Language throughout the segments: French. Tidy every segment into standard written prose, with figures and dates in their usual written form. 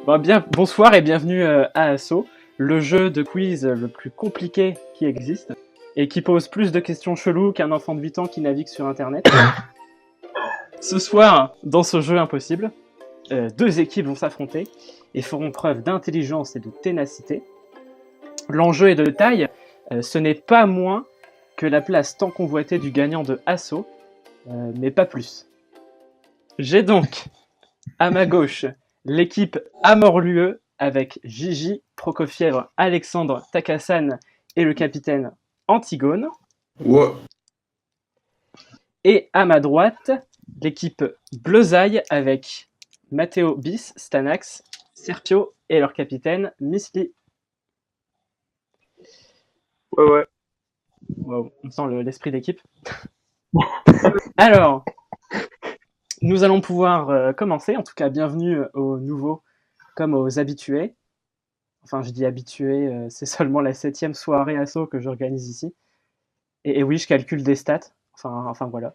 Bonsoir et bienvenue à Asso, le jeu de quiz le plus compliqué qui existe et qui pose plus de questions cheloues qu'un enfant de 8 ans qui navigue sur internet. Ce soir, dans ce jeu impossible, deux équipes vont s'affronter et feront preuve d'intelligence et de ténacité. L'enjeu est de taille, ce n'est pas moins que la place tant convoitée du gagnant de Asso, mais pas plus. J'ai donc à ma gauche l'équipe Amorlueux avec Gigi, Prokofiev, Alexandre, Takassan et le capitaine Antigone. Ouais. Et à ma droite, l'équipe Bleuzaille avec Matteo Bis, Stanax, Serpio et leur capitaine Misli. Ouais. Wow, on sent l'esprit d'équipe. Alors, nous allons pouvoir commencer. En tout cas, bienvenue aux nouveaux comme aux habitués. Enfin, je dis habitués, c'est seulement la 7e soirée Asso que j'organise ici. Et oui, je calcule des stats. Enfin voilà.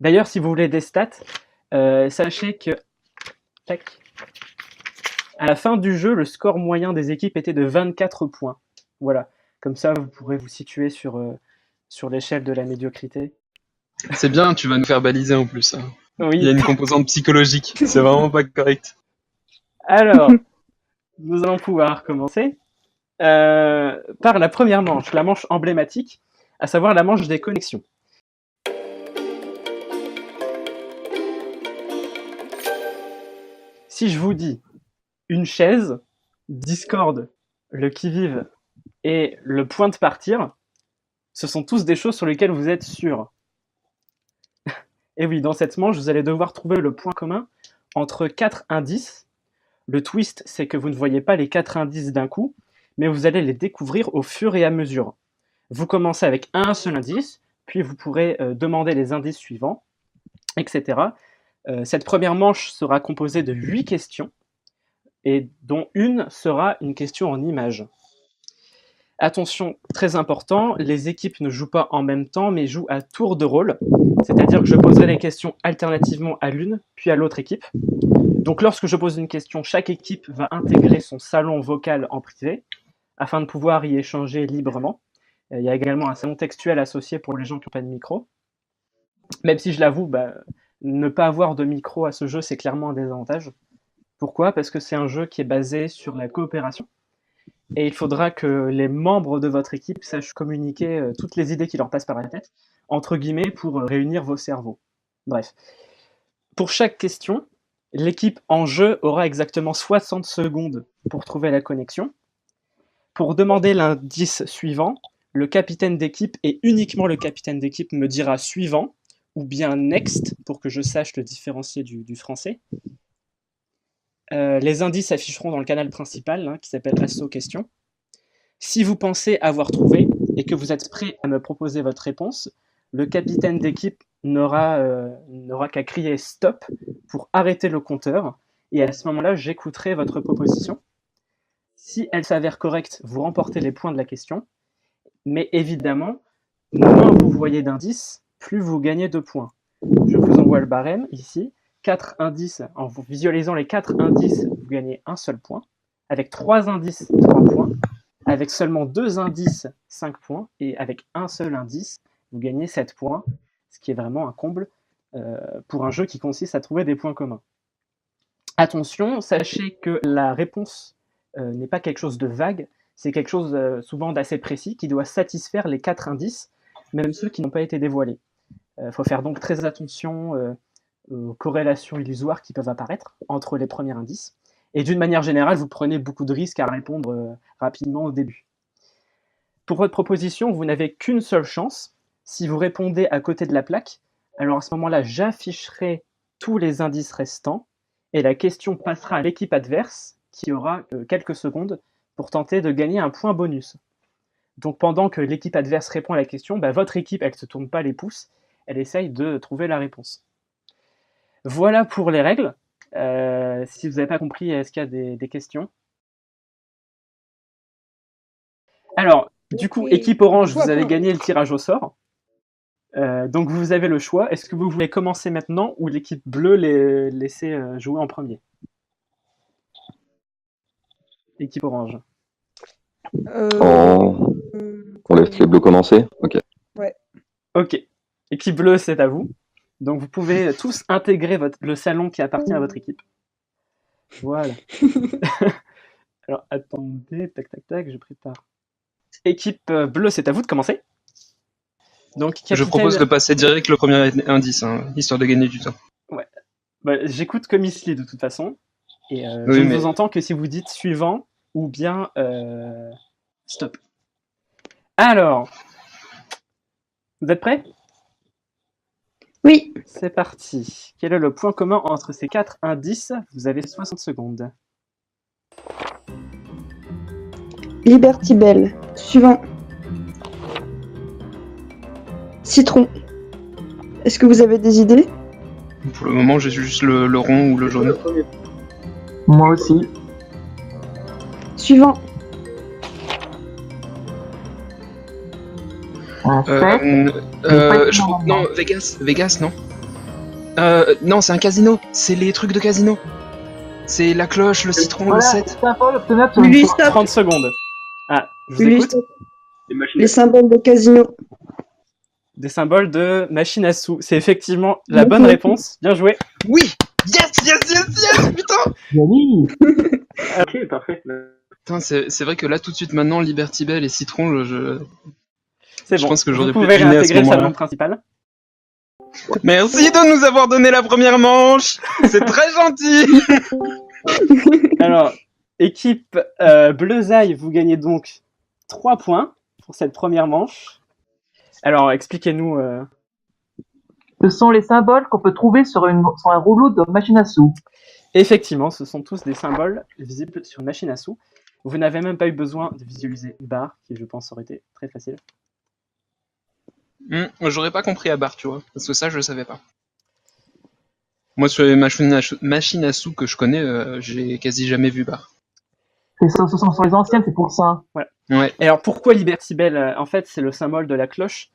D'ailleurs, si vous voulez des stats, sachez que à la fin du jeu, le score moyen des équipes était de 24 points. Voilà. Comme ça, vous pourrez vous situer sur l'échelle de la médiocrité. C'est bien, tu vas nous faire baliser en plus. Oui. Il y a une composante psychologique, c'est vraiment pas correct. Alors, nous allons pouvoir commencer par la première manche, la manche emblématique, à savoir la manche des connexions. Si je vous dis une chaise, Discord, le qui-vive et le point de partir, ce sont tous des choses sur lesquelles vous êtes sûr. Et oui, dans cette manche, vous allez devoir trouver le point commun entre 4 indices. Le twist, c'est que vous ne voyez pas les 4 indices d'un coup, mais vous allez les découvrir au fur et à mesure. Vous commencez avec un seul indice, puis vous pourrez demander les indices suivants, etc. Cette première manche sera composée de 8 questions, et dont une sera une question en images. Attention, très important, les équipes ne jouent pas en même temps, mais jouent à tour de rôle, c'est-à-dire que je poserai les questions alternativement à l'une, puis à l'autre équipe. Donc lorsque je pose une question, chaque équipe va intégrer son salon vocal en privé, afin de pouvoir y échanger librement. Il y a également un salon textuel associé pour les gens qui n'ont pas de micro. Même si je l'avoue, ne pas avoir de micro à ce jeu, c'est clairement un désavantage. Pourquoi ? Parce que c'est un jeu qui est basé sur la coopération. Et il faudra que les membres de votre équipe sachent communiquer toutes les idées qui leur passent par la tête, entre guillemets, pour réunir vos cerveaux. Bref. Pour chaque question, l'équipe en jeu aura exactement 60 secondes pour trouver la connexion. Pour demander l'indice suivant, le capitaine d'équipe, et uniquement le capitaine d'équipe, me dira suivant, ou bien next, pour que je sache le différencier du français. Les indices s'afficheront dans le canal principal, qui s'appelle Asso Questions. Si vous pensez avoir trouvé, et que vous êtes prêt à me proposer votre réponse, le capitaine d'équipe n'aura qu'à crier stop pour arrêter le compteur, et à ce moment-là, j'écouterai votre proposition. Si elle s'avère correcte, vous remportez les points de la question, mais évidemment, moins vous voyez d'indices, plus vous gagnez de points. Je vous envoie le barème ici. 4 indices, en vous visualisant les 4 indices, vous gagnez un seul point. Avec 3 indices, 3 points. Avec seulement 2 indices, 5 points. Et avec un seul indice, vous gagnez 7 points, ce qui est vraiment un comble pour un jeu qui consiste à trouver des points communs. Attention, sachez que la réponse n'est pas quelque chose de vague, c'est quelque chose souvent d'assez précis qui doit satisfaire les 4 indices, même ceux qui n'ont pas été dévoilés. Faut faire donc très attention aux corrélations illusoires qui peuvent apparaître entre les premiers indices. Et d'une manière générale, vous prenez beaucoup de risques à répondre rapidement au début. Pour votre proposition, vous n'avez qu'une seule chance. Si vous répondez à côté de la plaque, alors à ce moment-là, j'afficherai tous les indices restants et la question passera à l'équipe adverse qui aura quelques secondes pour tenter de gagner un point bonus. Donc pendant que l'équipe adverse répond à la question, votre équipe, elle ne se tourne pas les pouces, elle essaye de trouver la réponse. Voilà pour les règles. Si vous n'avez pas compris, est-ce qu'il y a des questions ? Alors, du coup, équipe orange, vous avez gagné le tirage au sort. Donc vous avez le choix. Est-ce que vous voulez commencer maintenant ou l'équipe bleue les laisser jouer en premier ? équipe orange. On laisse les bleus commencer. Ok. Ok. Équipe bleue, c'est à vous. Donc vous pouvez tous intégrer le salon qui appartient à votre équipe. Voilà. Alors attendez, tac tac tac, je prépare. Équipe bleue, c'est à vous de commencer. Donc, Je capitaine... propose de passer direct le premier indice, hein, histoire de gagner du temps. Ouais. Bah, j'écoute comme il se lit de toute façon. Et Oui, je ne mais- vous entends que si vous dites suivant ou bien stop. Alors, vous êtes prêts? Oui. C'est parti. Quel est le point commun entre ces 4 indices? Vous avez 60 secondes. Liberty Bell. Suivant. Citron. Est-ce que vous avez des idées? Pour le moment, j'ai juste le rond ou le jaune. Moi aussi. Suivant. Un fait. Non, Vegas, non. Non, c'est un casino. C'est les trucs de casino. C'est la cloche, le citron, Voilà, le 7. symbole obtenable sur Lui, une stop. 30 secondes. Ah, je vous Lui, écoute. stop. Les symboles de casino. Des symboles de machine à sous. C'est effectivement la bonne réponse. Bien joué. Oui. Yes, putain. Joli. Ok, parfait. Putain, c'est vrai que là, tout de suite, maintenant, Liberty Bell et citron, C'est Je bon. pense que j'aurais vous pu pouvez deviner à ce réintégrer le moment-là. salon principal. Merci de nous avoir donné la première manche. C'est très gentil. Alors, équipe Bleuzaï, vous gagnez donc 3 points pour cette première manche. Alors, expliquez-nous. Ce sont les symboles qu'on peut trouver sur un rouleau de machine à sous. Effectivement, ce sont tous des symboles visibles sur une machine à sous. Vous n'avez même pas eu besoin de visualiser barre, qui je pense aurait été très facile. J'aurais pas compris à barre, tu vois, parce que ça, je le savais pas. Moi, sur les machines à sous que je connais, j'ai quasi jamais vu barre. Ce sont sur les anciennes, c'est pour ça. Ouais. Et alors, pourquoi Liberty Bell? En fait, c'est le symbole de la cloche,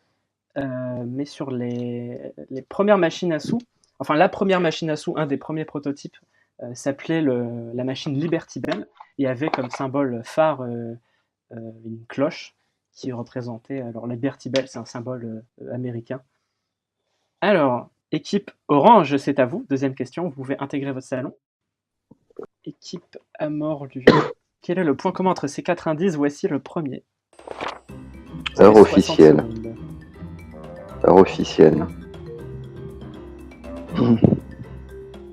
mais sur les premières machines à sous, enfin la première machine à sous, un des premiers prototypes, s'appelait la machine Liberty Bell, et avait comme symbole phare une cloche qui représentait... Alors, la Liberty Bell, c'est un symbole américain. Alors, équipe orange, c'est à vous. Deuxième question, vous pouvez intégrer votre salon. Équipe Amorlu. Quel est le point commun entre ces 4 indices? Voici le premier. Vous avez Heure 60 officielle. secondes. Heure officielle.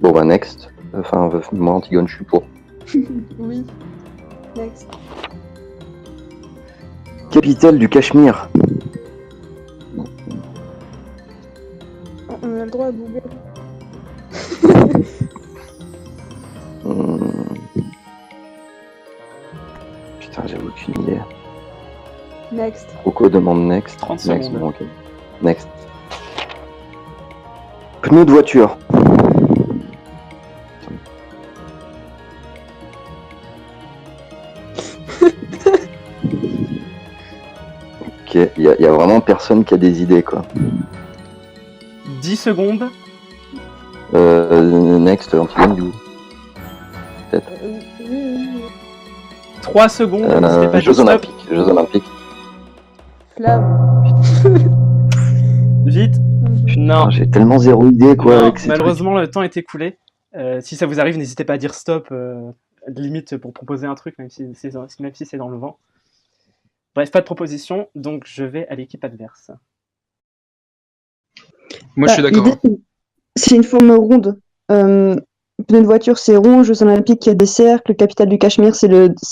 Bon bah next. Enfin, moi Antigone, je suis pour. Oui. Next. Capitale du Cachemire. On a le droit à Google. Putain, j'ai aucune idée. Next. Coco demande next. 30 Next, secondes. bon, ok. Next. Pneu de voiture. Ok, il y a vraiment personne qui a des idées, quoi. 10 secondes. Next, Antigone, du coup. Oui. 3 secondes. N'hésitez pas à Jeux dire stop. Olympiques. Jeux Olympiques. Flamme. Vite. Non. Ah, j'ai tellement zéro idée, quoi. Non, avec ces malheureusement, le temps est écoulé. Si ça vous arrive, n'hésitez pas à dire stop, limite pour proposer un truc, même si c'est dans le vent. Bref, pas de proposition, donc je vais à l'équipe adverse. Moi, je suis d'accord. L'idée, c'est une forme ronde. Pneu de voiture, c'est rond. Jeux Olympiques, il y a des cercles. Capitale du Cachemire, c'est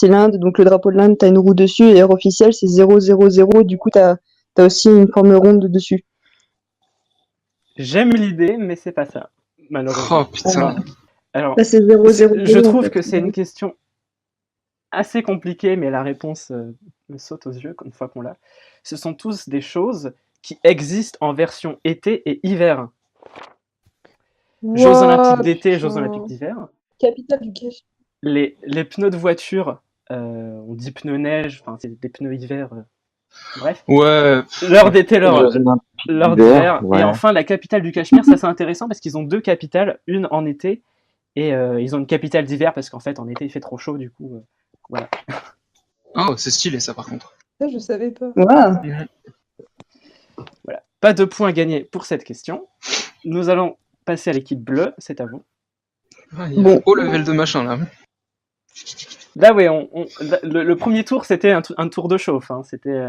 l'Inde. Donc le drapeau de l'Inde, t'as une roue dessus. Et heure officielle, c'est 000. Du coup, t'as aussi une forme ronde dessus. J'aime l'idée, mais c'est pas ça, malheureusement. Oh putain. Alors, Là, c'est 000. je trouve en fait. que c'est une question assez compliquée, mais la réponse me saute aux yeux une fois qu'on l'a. Ce sont tous des choses qui existent en version été et hiver. Jeux olympiques d'été, Jeux olympiques d'hiver. Capitale du Cachemire. Les pneus de voiture, on dit pneus neige, enfin c'est des pneus hiver. Bref, Ouais. l'heure d'été, l'heure Jeux Olympiques d'hiver. ouais. Et enfin, la capitale du Cachemire, ça c'est intéressant parce qu'ils ont 2 capitales, une en été et ils ont une capitale d'hiver parce qu'en fait en été il fait trop chaud, du coup Oh, c'est stylé ça par contre. Ça, je savais pas. Voilà. Voilà. Pas de points gagnés pour cette question. Nous allons passer à l'équipe bleue, c'est à vous. Ah, il y a Bon. un haut level de machin là. Là, oui, le premier tour, c'était un tour de chauffe. Hein. C'était.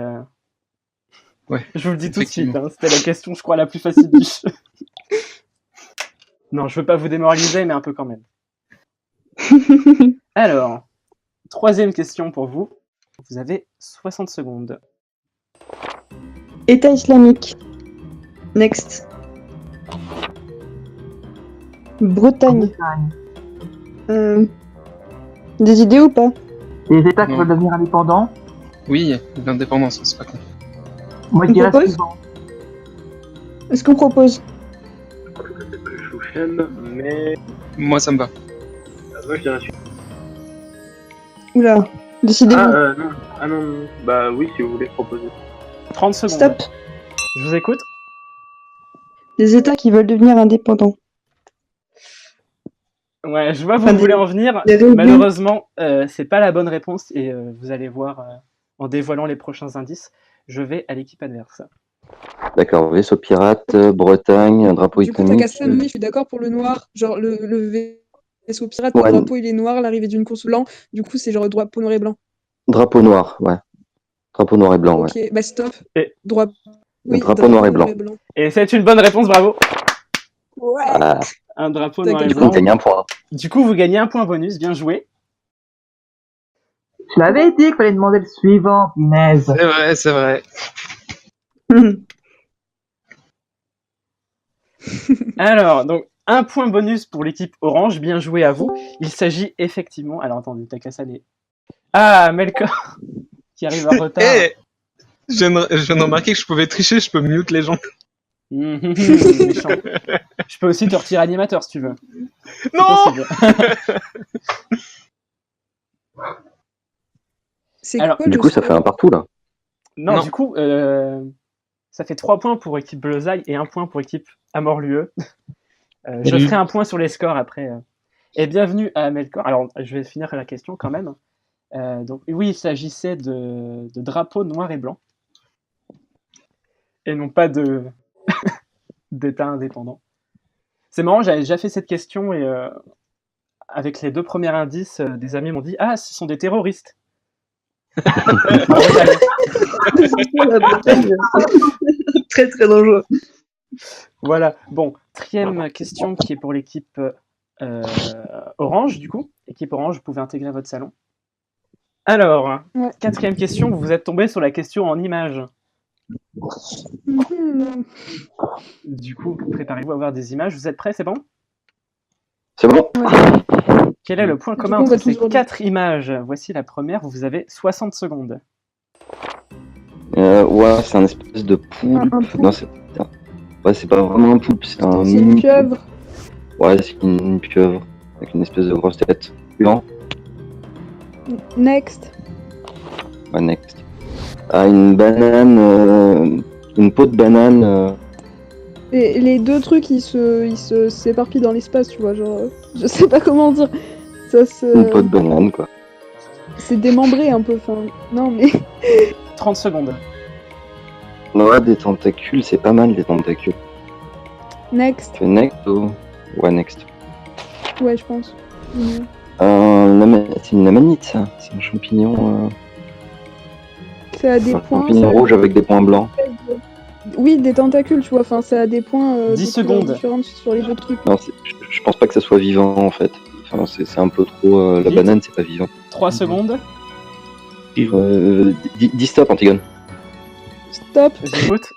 Ouais, Je vous le dis tout de suite, effectivement. hein, c'était la question, je crois, la plus facile du jeu. Non, je veux pas vous démoraliser, mais un peu quand même. Alors, troisième question pour vous. Vous avez 60 secondes. État islamique. Next. Bretagne. Des idées ou pas? Les États qui Non. veulent devenir indépendants. Oui, l'indépendance, c'est pas con. Moi, je On dirais propose suivant. Est-ce qu'on propose? Chouchen, mais Moi ça me va. moi je dirais celui. Oula, décidez-vous. Non. Ah non, bah oui, si vous voulez proposer. 30 secondes. Stop. Je vous écoute. Des États qui veulent devenir indépendants. Ouais, je vois où Enfin, vous voulez en venir. des réunions. Malheureusement, c'est pas la bonne réponse et vous allez voir en dévoilant les prochains indices. Je vais à l'équipe adverse. D'accord, vaisseau pirate, Bretagne, drapeau Du coup, t'as islamique. qu'à ça, oui, je suis d'accord pour le noir. Genre, le vaisseau pirate, Ouais. le drapeau, il est noir, l'arrivée d'une course blanc. Du coup, c'est genre drapeau noir et blanc. Drapeau noir, ouais. Drapeau noir et blanc, ouais. Ok, bah stop. Et- Drapeau noir et blanc. Et c'est une bonne réponse, bravo. Ouais. Ah, Un drapeau T'as noir et gagné. du coup, on blanc. gagne un point. Du coup, vous gagnez un point bonus, bien joué. Je l'avais dit qu'il fallait demander le suivant, punaise. C'est vrai, c'est vrai. Alors, donc, un point bonus pour l'équipe orange, bien joué à vous. Il s'agit effectivement... Alors, attendez, t'as qu'à ça les... Ah, Melkor qui arrive en retard. Eh, je viens de remarquer que je pouvais tricher, je peux mute les gens. Méchant. Je peux aussi te retirer animateur si tu veux. C'est Non possible. C'est Alors, quoi Du le coup, ça fait un partout, là. Non, Non. du coup, ça fait 3 points pour équipe Bleuzaï et 1 point pour équipe Amorlueux. Je Salut. ferai un point sur les scores après. Et bienvenue à Melkor. Alors, je vais finir la question quand même. Donc, oui, il s'agissait de drapeaux noirs et blancs. Et non pas d'État indépendant. C'est marrant, j'avais déjà fait cette question et avec les 2 premiers indices, des amis m'ont dit « Ah, ce sont des terroristes !» La Bretagne. Très très dangereux. Voilà. Bon, 4e question qui est pour l'équipe orange, du coup. Équipe orange, vous pouvez intégrer votre salon. Alors, Ouais. 4e question, vous êtes tombé sur la question en images. Mhm. Du coup, préparez-vous à voir des images. Vous êtes prêts, c'est bon? C'est bon? Quel est le point Du commun coup, on va entre ces toujours 4 images? Voici la première, vous avez 60 secondes. Ouais, c'est un espèce de poulpe. Un poulpe. Non, c'est... putain. Ouais, c'est pas vraiment un poulpe, c'est un... C'est une pieuvre. Ouais, c'est une pieuvre, avec une espèce de grosse tête. Suivant. Next. Ouais, next. Ah, une banane... Une peau de banane... Et les deux trucs, ils se s'éparpillent dans l'espace, tu vois, genre, je sais pas comment dire. Ça Une peau de banane, quoi. c'est démembré un peu, enfin, non mais... 30 secondes. Ouais, des tentacules, c'est pas mal, les tentacules. Next. Tu fais next ou... Ouais, next. Ouais, je pense. Mhm. C'est une amanite, ça. C'est un champignon... Ça a des Un points. champignon ça a- rouge avec des points blancs. Oui, des tentacules, tu vois, enfin, ça a des points 10 de couleurs secondes. différentes sur les autres trucs. Non, je pense pas que ça soit vivant, en fait. Enfin, c'est un peu trop... la Vite. banane, c'est pas vivant. 3 secondes. Dis stop, Antigone. Stop. J'écoute.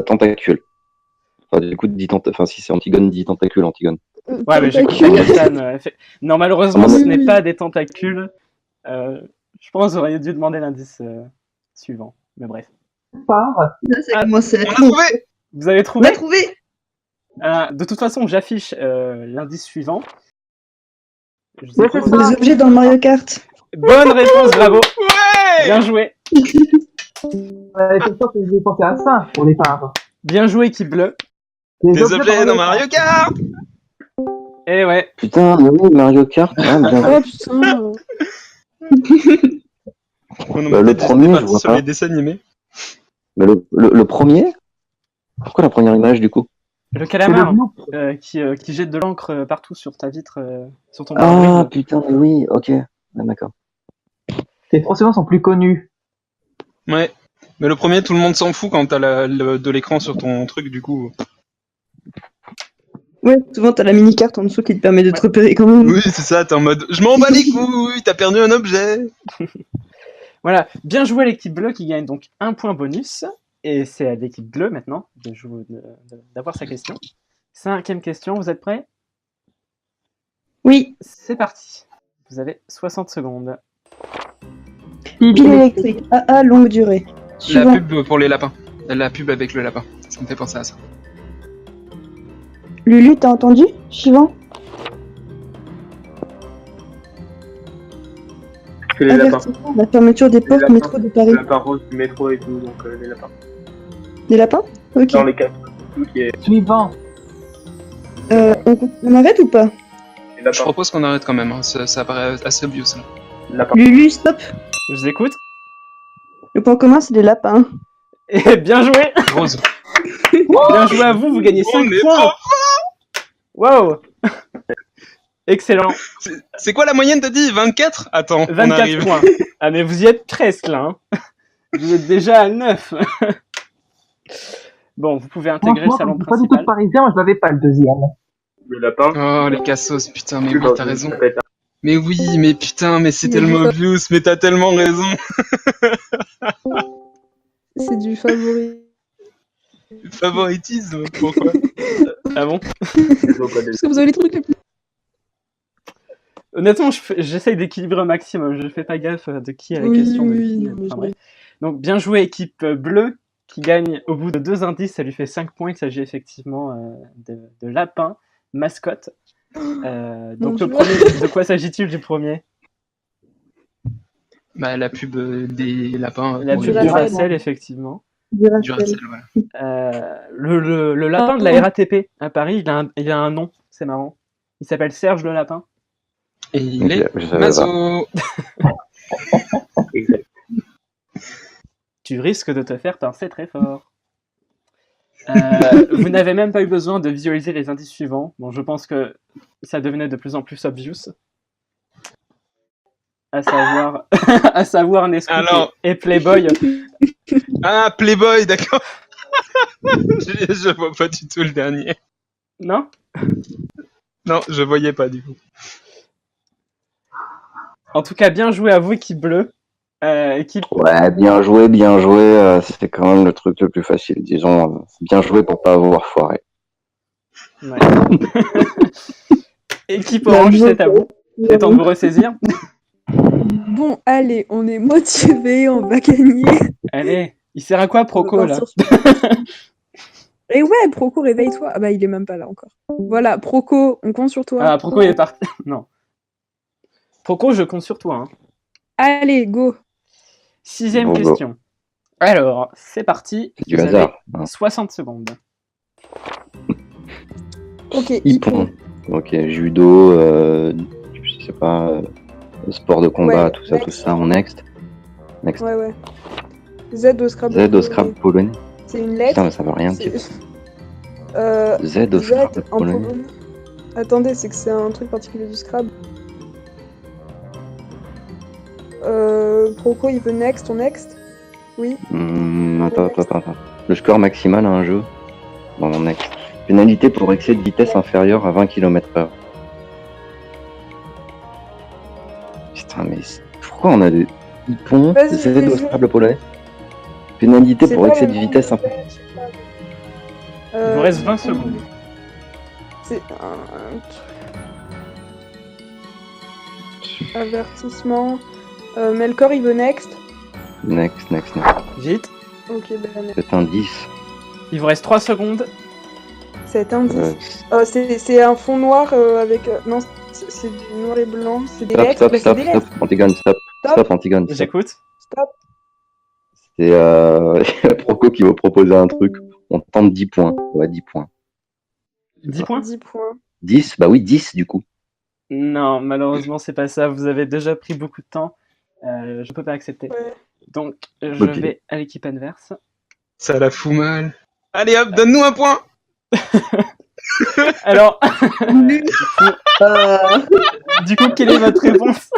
Tentacule. Enfin, du coup, enfin, si c'est Antigone, dis tentacule, Antigone. Ouais, mais j'écoute la Tentacules. Cassane. Non, malheureusement, Ah, ce oui, n'est oui. pas des tentacules. Je pense que vous auriez dû demander l'indice suivant. Mais bref. Part. Là, ça commence à On l'a trouvé. Vous avez On trouvé? l'a trouvé. De toute façon, j'affiche l'indice suivant. Je vous Ouais, écoute. c'est ça. Des objets dans le Mario Kart. Bonne réponse, bravo. Ouais. Bien joué. C'est sûr que j'ai pensé à ça au départ. Bien joué, équipe bleue. Des objets dans Mario Kart. Eh ouais, Putain, mais oui, Mario Kart. Ah, bien. Oh putain. Oh non, Bah, mais le peut-être premier, j'étais je parti vois sur pas. les dessins animés. Mais le premier? Pourquoi la première image du coup? le C'est le calamar Gnoop. qui jette de l'encre partout sur ta vitre, sur ton Ah pare-brise. putain, mais oui, ok. Ah, d'accord. Les forcément sont plus connus. Ouais. Mais le premier, tout le monde s'en fout quand t'as de l'écran sur ton truc, du coup. Ouais, souvent t'as la mini-carte en dessous qui te permet de te Ouais. repérer quand même. Oui, c'est ça, t'es en mode je m'en bats les couilles, t'as perdu un objet. Voilà, bien joué à l'équipe bleue qui gagne donc un point bonus. Et c'est à l'équipe bleue maintenant d'avoir sa question. 5e question, vous êtes prêts? Oui, C'est parti. Vous avez 60 secondes. pile électrique, AA longue durée. La Suivant. pub pour les lapins. La pub avec le lapin. Ça me fait penser à ça. Lulu, t'as entendu? Suivant. C'est les lapins. Avertissement, la fermeture des portes lapins. métro de Paris. Les lapins roses du métro et tout, donc les lapins. Des lapins? Ok. Dans les quatre, tout qui est Suivant. On arrête ou pas? les Je lapins. propose qu'on arrête quand même. Hein. Ça paraît assez obvious là. Lapins. Lulu, stop. Je vous écoute. Le point commun, c'est les lapins. Et bien joué. Rose. Bien joué à vous, vous gagnez 5 On est points. trop- Waouh. Excellent. C'est quoi la moyenne, t'as dit 24? Attends, on 24 arrive. points. Ah mais vous y êtes presque là. Hein. Vous êtes déjà à 9. Bon, vous pouvez intégrer le Franchement, salon comme je suis pas du tout principal. parisien, moi je l'avais pas le deuxième. Le lapin. Oh, les cassos, putain, mais Plus oui, dans t'as une raison. tapette. Mais oui, mais putain, mais c'est Mais tellement ça- obvious, mais t'as tellement raison. C'est du favori. Favoritisme, pourquoi? Ah bon? Les autres, Parce que vous avez les trucs les plus. Honnêtement, j'essaye d'équilibrer au maximum. Je fais pas gaffe de qui a la Oui, question. de oui, qui. non, mais Enfin, je- bref. Donc, bien joué, équipe bleue, qui gagne au bout de 2 indices. Ça lui fait 5 points. Il s'agit effectivement de lapin, mascotte. Donc, Mon le Dieu. premier, de quoi s'agit-il du premier? Bah, la pub des lapins. La pour pub les- Duracell. Duracell, effectivement. Duracell, voilà. Le lapin de la RATP à Paris, il a un nom. C'est marrant. Il s'appelle Serge le lapin. Et il Ok, est je savais pas. maso. Exact. Tu risques de te faire pincer très fort. Vous n'avez même pas eu besoin de visualiser les indices suivants. Bon, je pense que ça devenait de plus en plus obvious. À savoir, à savoir Nesquik Alors. et Playboy. Ah, Playboy, d'accord. je vois pas du tout le dernier. Non? Non, je voyais pas du coup. En tout cas, bien joué à vous, équipe bleue. Équipe... Ouais, bien joué. C'est quand même le truc le plus facile, disons. Bien joué pour pas avoir foiré. Ouais. Équipe orange, c'est à vous. C'est temps de vous ressaisir. Bon, allez, on est motivés, on va gagner. Allez, il sert à quoi, On va Proco, là? partir sur- Et ouais, Proco, réveille-toi. Ah bah, il est même pas là encore. Voilà, Proco, on compte sur toi. Ah, Proco, il est parti. Non. Proco, je compte sur toi. Hein. Allez, go. 6e Bon, go. question. Alors, c'est parti. C'est du Vous avez hasard. Hein. 60 secondes. Ok, Hippon. Ok, judo, je sais pas, sport de combat, Ouais, tout next. ça, en next. Next. Ouais, ouais. Z au Scrabble. Z au Scrabble polonais. C'est une lettre. Putain, mais ça veut rien C'est- dire. Z au Z Scrabble en polonais. polonais. Attendez, c'est que c'est un truc particulier du Scrabble. Proco, il veut next, on next? Oui. Attends. Le score maximal à un jeu. Bon, next. Pénalité pour excès de vitesse inférieure à 20 km/h. Putain, mais pourquoi on a des hippons Vas-y, Z au vas-y. Scrabble polonais? Pénalité C'est pour pas excès le de nom vitesse du inférieure. Il vous reste 20 secondes. C'est un truc. Avertissement. Melkor, il veut next. Next. Vite. Ok, ben next. C'est un 10. Il vous reste 3 secondes. C'est un 10. Euh, C'est un fond noir avec. Non, c'est du noir et blanc. C'est des lettres. Stop, Bah, c'est des lettres. Antigone, stop. Stop. Stop, Antigone, stop. J'écoute. Stop. C'est Proco qui veut proposer un truc. On tente 10 points. Ouais, 10 points. 10 points. 10 points. 10, bah oui, 10 du coup. Non, malheureusement, c'est pas ça. Vous avez déjà pris beaucoup de temps. Je peux pas accepter. Ouais. Donc, je Ok. vais à l'équipe adverse. Ça la fout mal. Allez hop, donne-nous un point. Alors, Euh, du coup, quelle est votre réponse?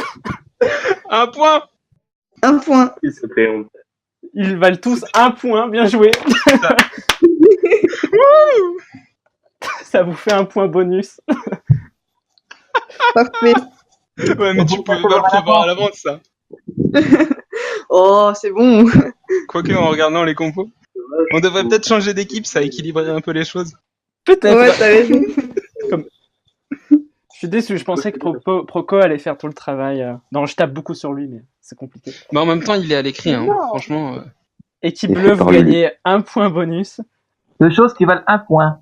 Un point. un point. Il se fait honte. Ils valent tous un point. Bien joué. Ça vous fait un point bonus. Parfait. Ouais, mais tu pouvais pas le prévoir à l'avance, ça. Oh, c'est bon. Quoique, en regardant les compos, on devrait peut-être changer d'équipe, ça équilibrerait un peu les choses. Peut-être. Ouais, t'as raison. Je suis déçu. Je pensais que Proco allait faire tout le travail. Non, je tape beaucoup sur lui, mais c'est compliqué. Mais en même temps, il est à l'écrit, hein. Non. Franchement. Équipe Et bleue, fait vous par lui. gagnez un point bonus. Deux choses qui valent un point.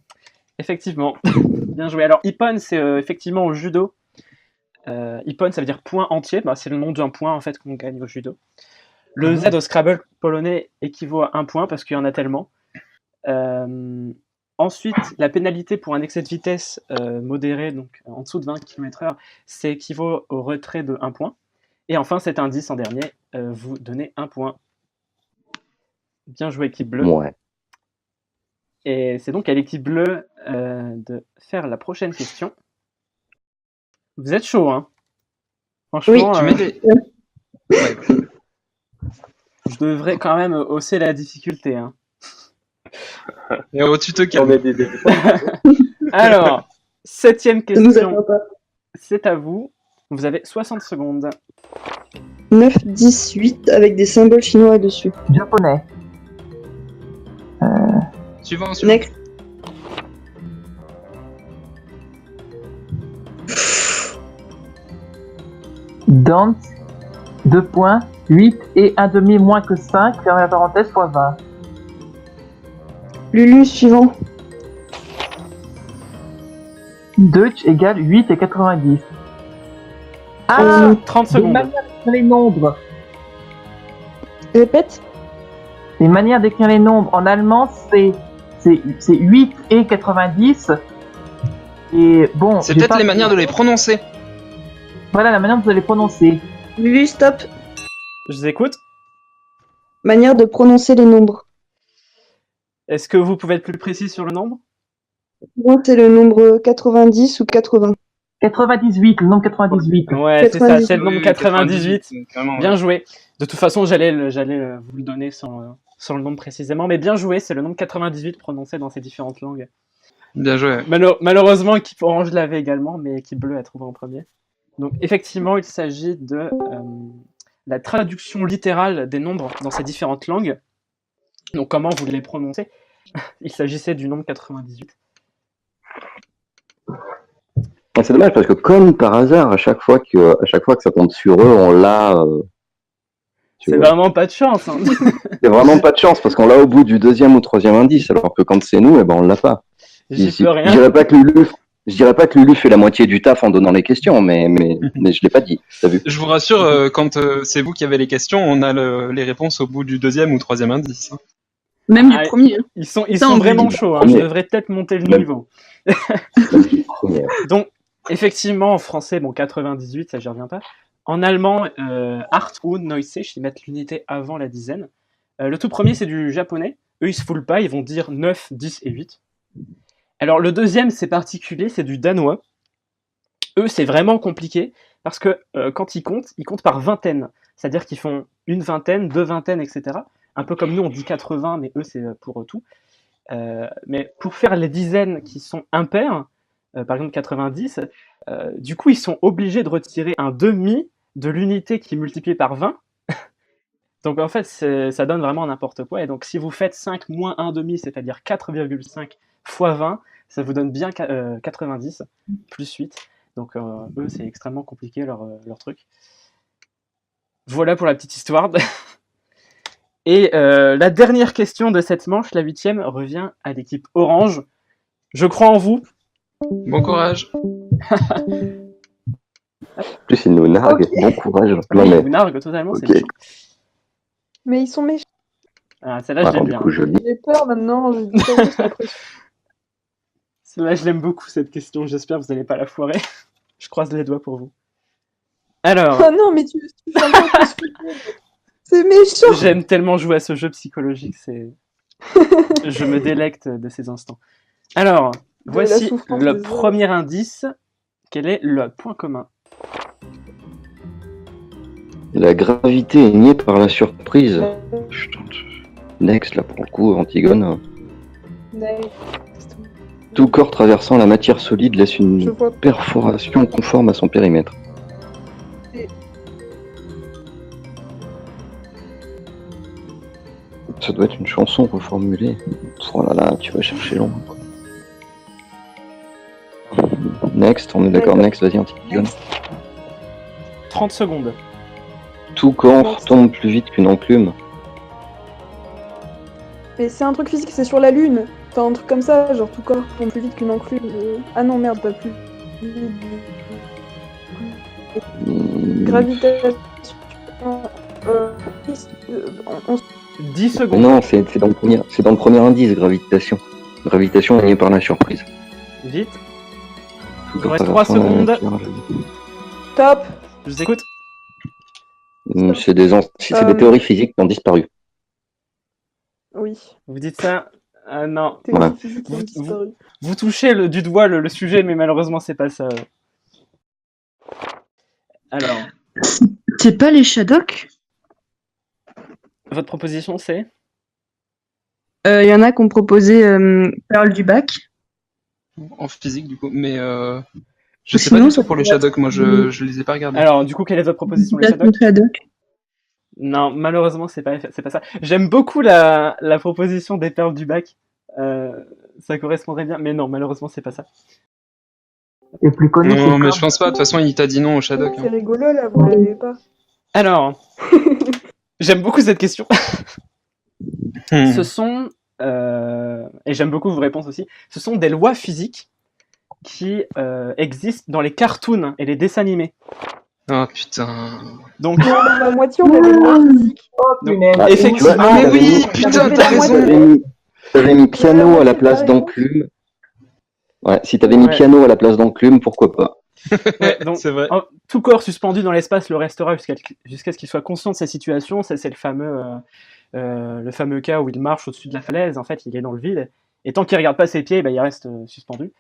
Effectivement. Bien joué. Alors, Ippon, c'est effectivement au judo. Ippon, ça veut dire point entier. Bah, c'est le nom d'un point en fait qu'on gagne au judo. Le Z au Scrabble polonais équivaut à un point parce qu'il y en a tellement. Ensuite, la pénalité pour un excès de vitesse modéré, donc en dessous de 20 km/h, c'est équivaut au retrait de 1 point. Et enfin, cet indice en dernier, vous donnez 1 point. Bien joué, équipe bleue. Ouais. Et c'est donc à l'équipe bleue de faire la prochaine question. Vous êtes chaud, hein? Franchement, Tu mets des... Ouais. je devrais quand même hausser la difficulté. Hein. Et oh, tu te On calmes. met des défis. Alors, 7e Ça nous question, attend pas. c'est à vous. Vous avez 60 secondes. 9, 10, 8 avec des symboles chinois dessus. Japonais. Suivant. Next. Dante, 2 points, 8 et 1 demi moins que 5, fermez la parenthèse, fois 20. Lulu, suivant. Deutsch égale 8 et 90. Ah, Euh, 30 Des secondes. manières d'écrire les nombres. Répète. Les manières d'écrire les nombres en allemand, c'est 8 et 90. Et bon, C'est j'ai peut-être pas- les manières de les prononcer. Voilà la manière dont vous allez prononcer. Lulu, stop. Je vous écoute. Manière de prononcer les nombres. Est-ce que vous pouvez être plus précis sur le nombre? Moi, c'est le nombre 90 ou 80. 98, le nombre 98. Ouais, c'est ça, 98. c'est le nombre Oui, 98. Carrément, Bien ouais. joué. De toute façon, j'allais vous le donner sans le nombre précisément, mais bien joué, c'est le nombre 98 prononcé dans ces différentes langues. Bien joué. Malheureusement, équipe orange l'avait également, mais équipe bleue a trouvé en premier. Donc effectivement, il s'agit de la traduction littérale des nombres dans ces différentes langues. Donc comment vous les prononcez? Il s'agissait du nombre 98. Ouais, c'est dommage parce que comme par hasard, à chaque fois que ça tombe sur eux, on l'a. Tu C'est vois. vraiment pas de chance. Hein. C'est vraiment pas de chance parce qu'on l'a au bout du deuxième ou troisième indice, alors que quand c'est nous, eh ben on l'a pas. J'y Je peux rien. dirais pas que Lulu fait la moitié du taf en donnant les questions, mais je l'ai pas dit. T'as vu? Je vous rassure, quand c'est vous qui avez les questions, on a les réponses au bout du deuxième ou troisième indice. hein. Même Ah, du premier. Hein. Ils sont Putain, on vraiment dit chauds. Hein. premier. Je devrais peut-être monter le Même- niveau. Donc, effectivement, en français, bon, 98, ça j'y reviens pas. En allemand, Art und Neuse, je vais mettre l'unité avant la dizaine. Le tout premier, c'est du japonais. Eux, ils se foulent pas, ils vont dire 9, 10 et 8. Alors, le deuxième, c'est particulier, c'est du danois. Eux, c'est vraiment compliqué parce que quand ils comptent par vingtaine. C'est-à-dire qu'ils font une vingtaine, deux vingtaines, etc. Un peu comme nous, on dit 80, mais eux, c'est pour tout. Mais pour faire les dizaines qui sont impaires, par exemple 90, du coup, ils sont obligés de retirer un demi de l'unité qui est multipliée par 20. Donc en fait, ça donne vraiment n'importe quoi. Et donc si vous faites 5 moins 1 demi, c'est-à-dire 4,5 fois 20, ça vous donne bien 90 plus 8. Donc eux, c'est extrêmement compliqué leur truc. Voilà pour la petite histoire. Et la dernière question de cette manche, la 8e, revient à l'équipe orange. Je crois en vous. Bon courage. En plus, il nous nargue. Ok. Bon courage. Non, Oui, mais... vous nargue totalement, c'est Ok. méchant. Mais ils sont méchants. Ah, celle-là, je Alors, l'aime du bien. coup, je lis. J'ai peur maintenant, je dis pas juste la pression. Celle-là, je l'aime beaucoup, cette question. J'espère que vous n'allez pas la foirer. Je croise les doigts pour vous. Alors, Oh non, mais tu fais un peu plus foutre. C'est méchant. j'aime tellement jouer à ce jeu psychologique, je me délecte de ces instants. Alors, De la voici souffrance le des autres. premier indice. Quel est le point commun? La gravité est niée par la surprise. Putain, Next, là, pour le coup, Antigone. Tout corps traversant la matière solide laisse Je une vois pas. perforation conforme à son périmètre. Ça doit être une chanson reformulée. Oh là là, tu vas chercher loin, quoi. Next, on est d'accord, next, vas-y, Antigone. 30 secondes. Tout corps tombe plus vite qu'une enclume. Mais c'est un truc physique, c'est sur la Lune. Enfin, un truc comme ça, genre tout corps tombe plus vite qu'une enclume. Ah non, merde, pas plus vite. Gravitation. On 10 secondes. Non, c'est dans le premier indice, gravitation. Gravitation est niée par la surprise. Vite. Tout Il corps reste 3 traversant la secondes. matière- Top. Je vous écoute. C'est des théories physiques qui ont disparu. Oui. Vous dites ça. Ah non. Théorie Ouais. physique qui ont disparu. Vous touchez du doigt le sujet, mais malheureusement, c'est pas ça. Alors, C'est pas les Shadok? votre proposition, c'est? Il y en a qui ont proposé Perle du Bac. En physique, du coup. Mais je sais Sinon, pas du ça tout pour les pourrait Shadok. Moi, je les ai pas regardés. Alors, du coup, quelle est votre proposition, les Shadok? Non, malheureusement, c'est pas ça. J'aime beaucoup la proposition des perles du bac. Ça correspondrait bien, mais non, malheureusement, c'est pas ça. Et plus connu, Non, c'est mais Corbe. je pense pas. De toute façon, il t'a dit non au Shadok. C'est rigolo là, vous l'avez pas. Alors, j'aime beaucoup cette question. Hmm. Ce sont, et j'aime beaucoup vos réponses aussi, ce sont des lois physiques qui existent dans les cartoons et les dessins animés. Oh putain. Donc, Non, dans la moitié, on avait le noir physique. Oh, punaise. Ah, effectivement, tu vois, mais t'avais oui, mis- putain, t'as t'as raison. raison. T'avais mis piano à la place t'as raison. d'enclume. Ouais, si t'avais mis Ouais. piano à la place d'enclume, pourquoi pas? ouais, donc, C'est vrai. tout corps suspendu dans l'espace le restera jusqu'à ce qu'il soit conscient de sa situation. Ça, c'est le fameux cas où il marche au-dessus de la falaise. En fait, il est dans le vide. Et tant qu'il regarde pas ses pieds, bah, il reste suspendu.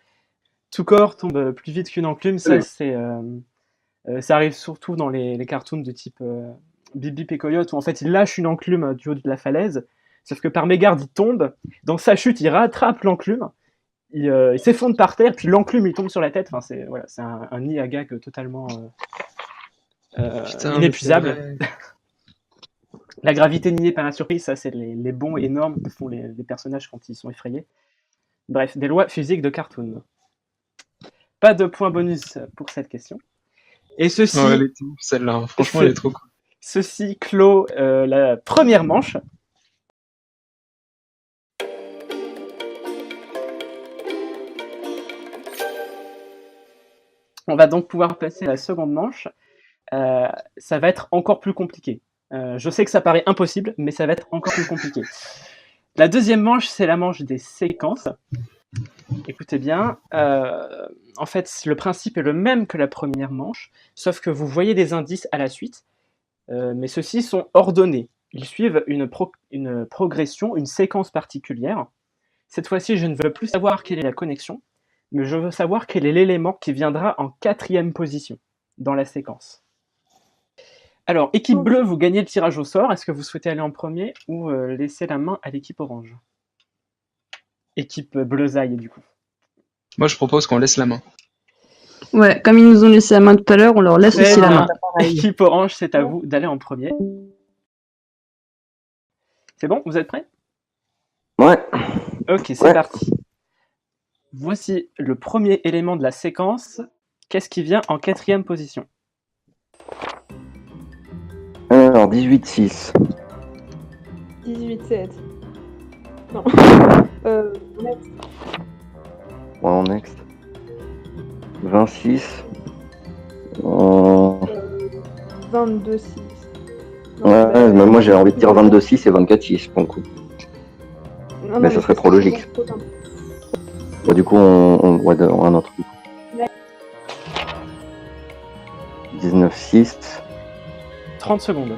Tout corps tombe plus vite qu'une enclume. Ça, ça arrive surtout dans les cartoons de type Bip Bip et Coyote, où en fait, il lâche une enclume du haut de la falaise. Sauf que par mégarde, il tombe. Dans sa chute, il rattrape l'enclume. Il s'effondre par terre, puis l'enclume, il tombe sur la tête. Enfin, c'est un nid à gag totalement Putain, mais inépuisable. c'est vrai. La gravité niée par la surprise, ça, c'est les bonds énormes que font les personnages quand ils sont effrayés. Bref, des lois physiques de cartoon. Pas de point bonus pour cette question. Et ceci, Oh, elle est ouf, celle-là. hein. Franchement, elle est trop cool. ceci clôt la première manche. On va donc pouvoir passer à la seconde manche. Ça va être encore plus compliqué. Je sais que ça paraît impossible, mais ça va être encore plus compliqué. La deuxième manche, c'est la manche des séquences. Écoutez bien, en fait, le principe est le même que la première manche, sauf que vous voyez des indices à la suite, mais ceux-ci sont ordonnés. Ils suivent une progression, une séquence particulière. Cette fois-ci, je ne veux plus savoir quelle est la connexion, mais je veux savoir quel est l'élément qui viendra en 4e position dans la séquence. Alors, équipe bleue, vous gagnez le tirage au sort. Est-ce que vous souhaitez aller en premier ou laisser la main à l'équipe orange? Équipe bleusaille, du coup. Moi, je propose qu'on laisse la main. Ouais, comme ils nous ont laissé la main tout à l'heure, on leur laisse Très aussi la bien. main. Équipe orange, c'est à vous d'aller en premier. C'est bon, vous êtes prêts? Ouais. Ok, c'est Ouais. parti. Voici le premier élément de la séquence. Qu'est-ce qui vient en 4e position? Alors, 18-6. 18-7. Non. Next. Ouais, en next. 26. 22-6. Ouais, mais moi j'ai envie de dire 22-6 et 24-6 pour le coup. Mais ça serait trop logique. Bon, du coup, on voit un autre. 19-6. 30 secondes.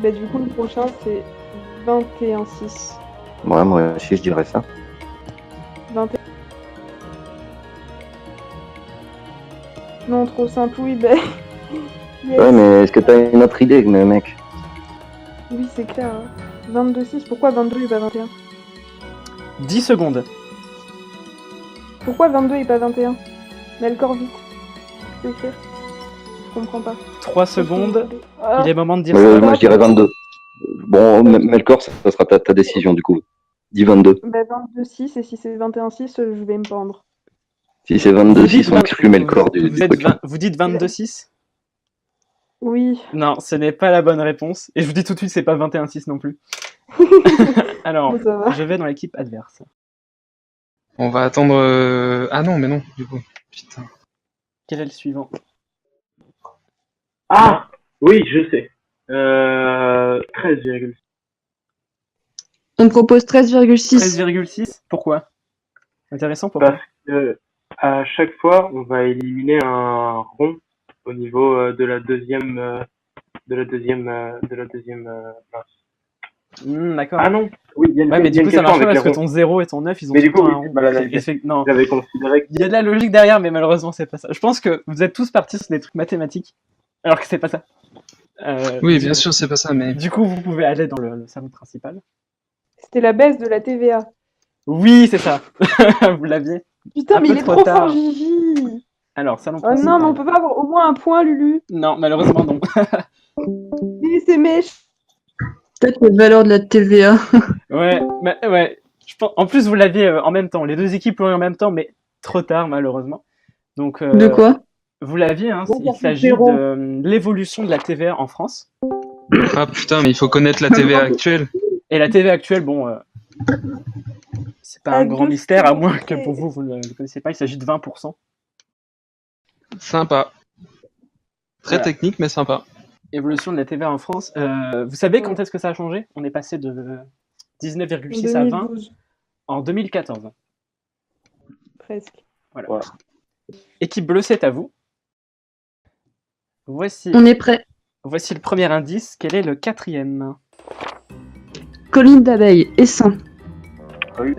Bah, du coup, le prochain, c'est 21-6. Ouais, moi aussi, je dirais ça. 21. Non, trop simple, oui, bah. Yes. Ouais, mais est-ce que t'as une autre idée, mec? Oui, c'est clair. 22-6, pourquoi 22 et pas 21? 10 secondes. Pourquoi 22 et pas 21? Mets le corps vite. Tu peux écrire. Je comprends pas. 3 secondes. Ah, Il est moment de dire Moi, ça. je dirais 22. Bon, Melkor, ça sera ta décision, du coup. Dis 22. bah, 22-6, et si c'est 21-6, je vais me pendre. Si c'est Vous 22-6, dites, on exclut Melkor du truc. vous dites 22-6? Oui. Non, ce n'est pas la bonne réponse. Et je vous dis tout de suite, c'est pas 21-6 non plus. Alors, Bon, ça va. je vais dans l'équipe adverse. On va attendre. Ah non, mais non, du coup. Putain. Quel est le suivant? Ah oui, je sais. 13,6. On propose 13,6. 13,6. Pourquoi? Intéressant, pourquoi? Parce que à chaque fois, on va éliminer un rond au niveau de la deuxième mince. D'accord. Ah non, oui, il y a une, Ouais, mais il y a du une coup, ça question marche pas avec parce les que ronds. ton 0 et ton 9, ils ont Mais tout du le temps coup, un oui, rond. c'est mal analysé. Non. J'avais considéré que Il y a de la logique derrière, mais malheureusement, c'est pas ça. Je pense que vous êtes tous partis sur des trucs mathématiques, alors que c'est pas ça. Oui, du bien coup- sûr, c'est pas ça, mais. Du coup, vous pouvez aller dans le salon principal. C'était la baisse de la TVA. Oui, c'est ça. Vous l'aviez. Putain, Un mais peu il est trop trop tard. fort, Gigi. Alors, salon Oh principal. non, mais on peut pas avoir au moins un point, Lulu. Non, malheureusement, non. Et c'est mèche. Peut-être la valeur de la TVA. Ouais, mais, ouais. En plus, vous l'aviez en même temps. Les deux équipes l'ont eu en même temps, mais trop tard, malheureusement. Donc, De quoi? vous l'aviez, hein. Bon, Il ça fait s'agit zéro. de l'évolution de la TVA en France. Ah putain, mais il faut connaître la TVA actuelle. Et la TVA actuelle, bon, c'est pas un Ah, grand deux mystère, à secondes, moins que c'est- pour vous, vous ne le connaissiez pas. Il s'agit de 20%. Sympa. Très Voilà. technique, mais sympa. Évolution de la TVA en France. Vous savez quand est-ce que ça a changé? On est passé de 19,6 à 20 2012, en 2014. presque. Voilà. Voilà. Équipe bleue, c'est à vous. Voici, On est prêt. voici le premier indice. Quel est le quatrième? Colline d'abeilles, essaim. Oui.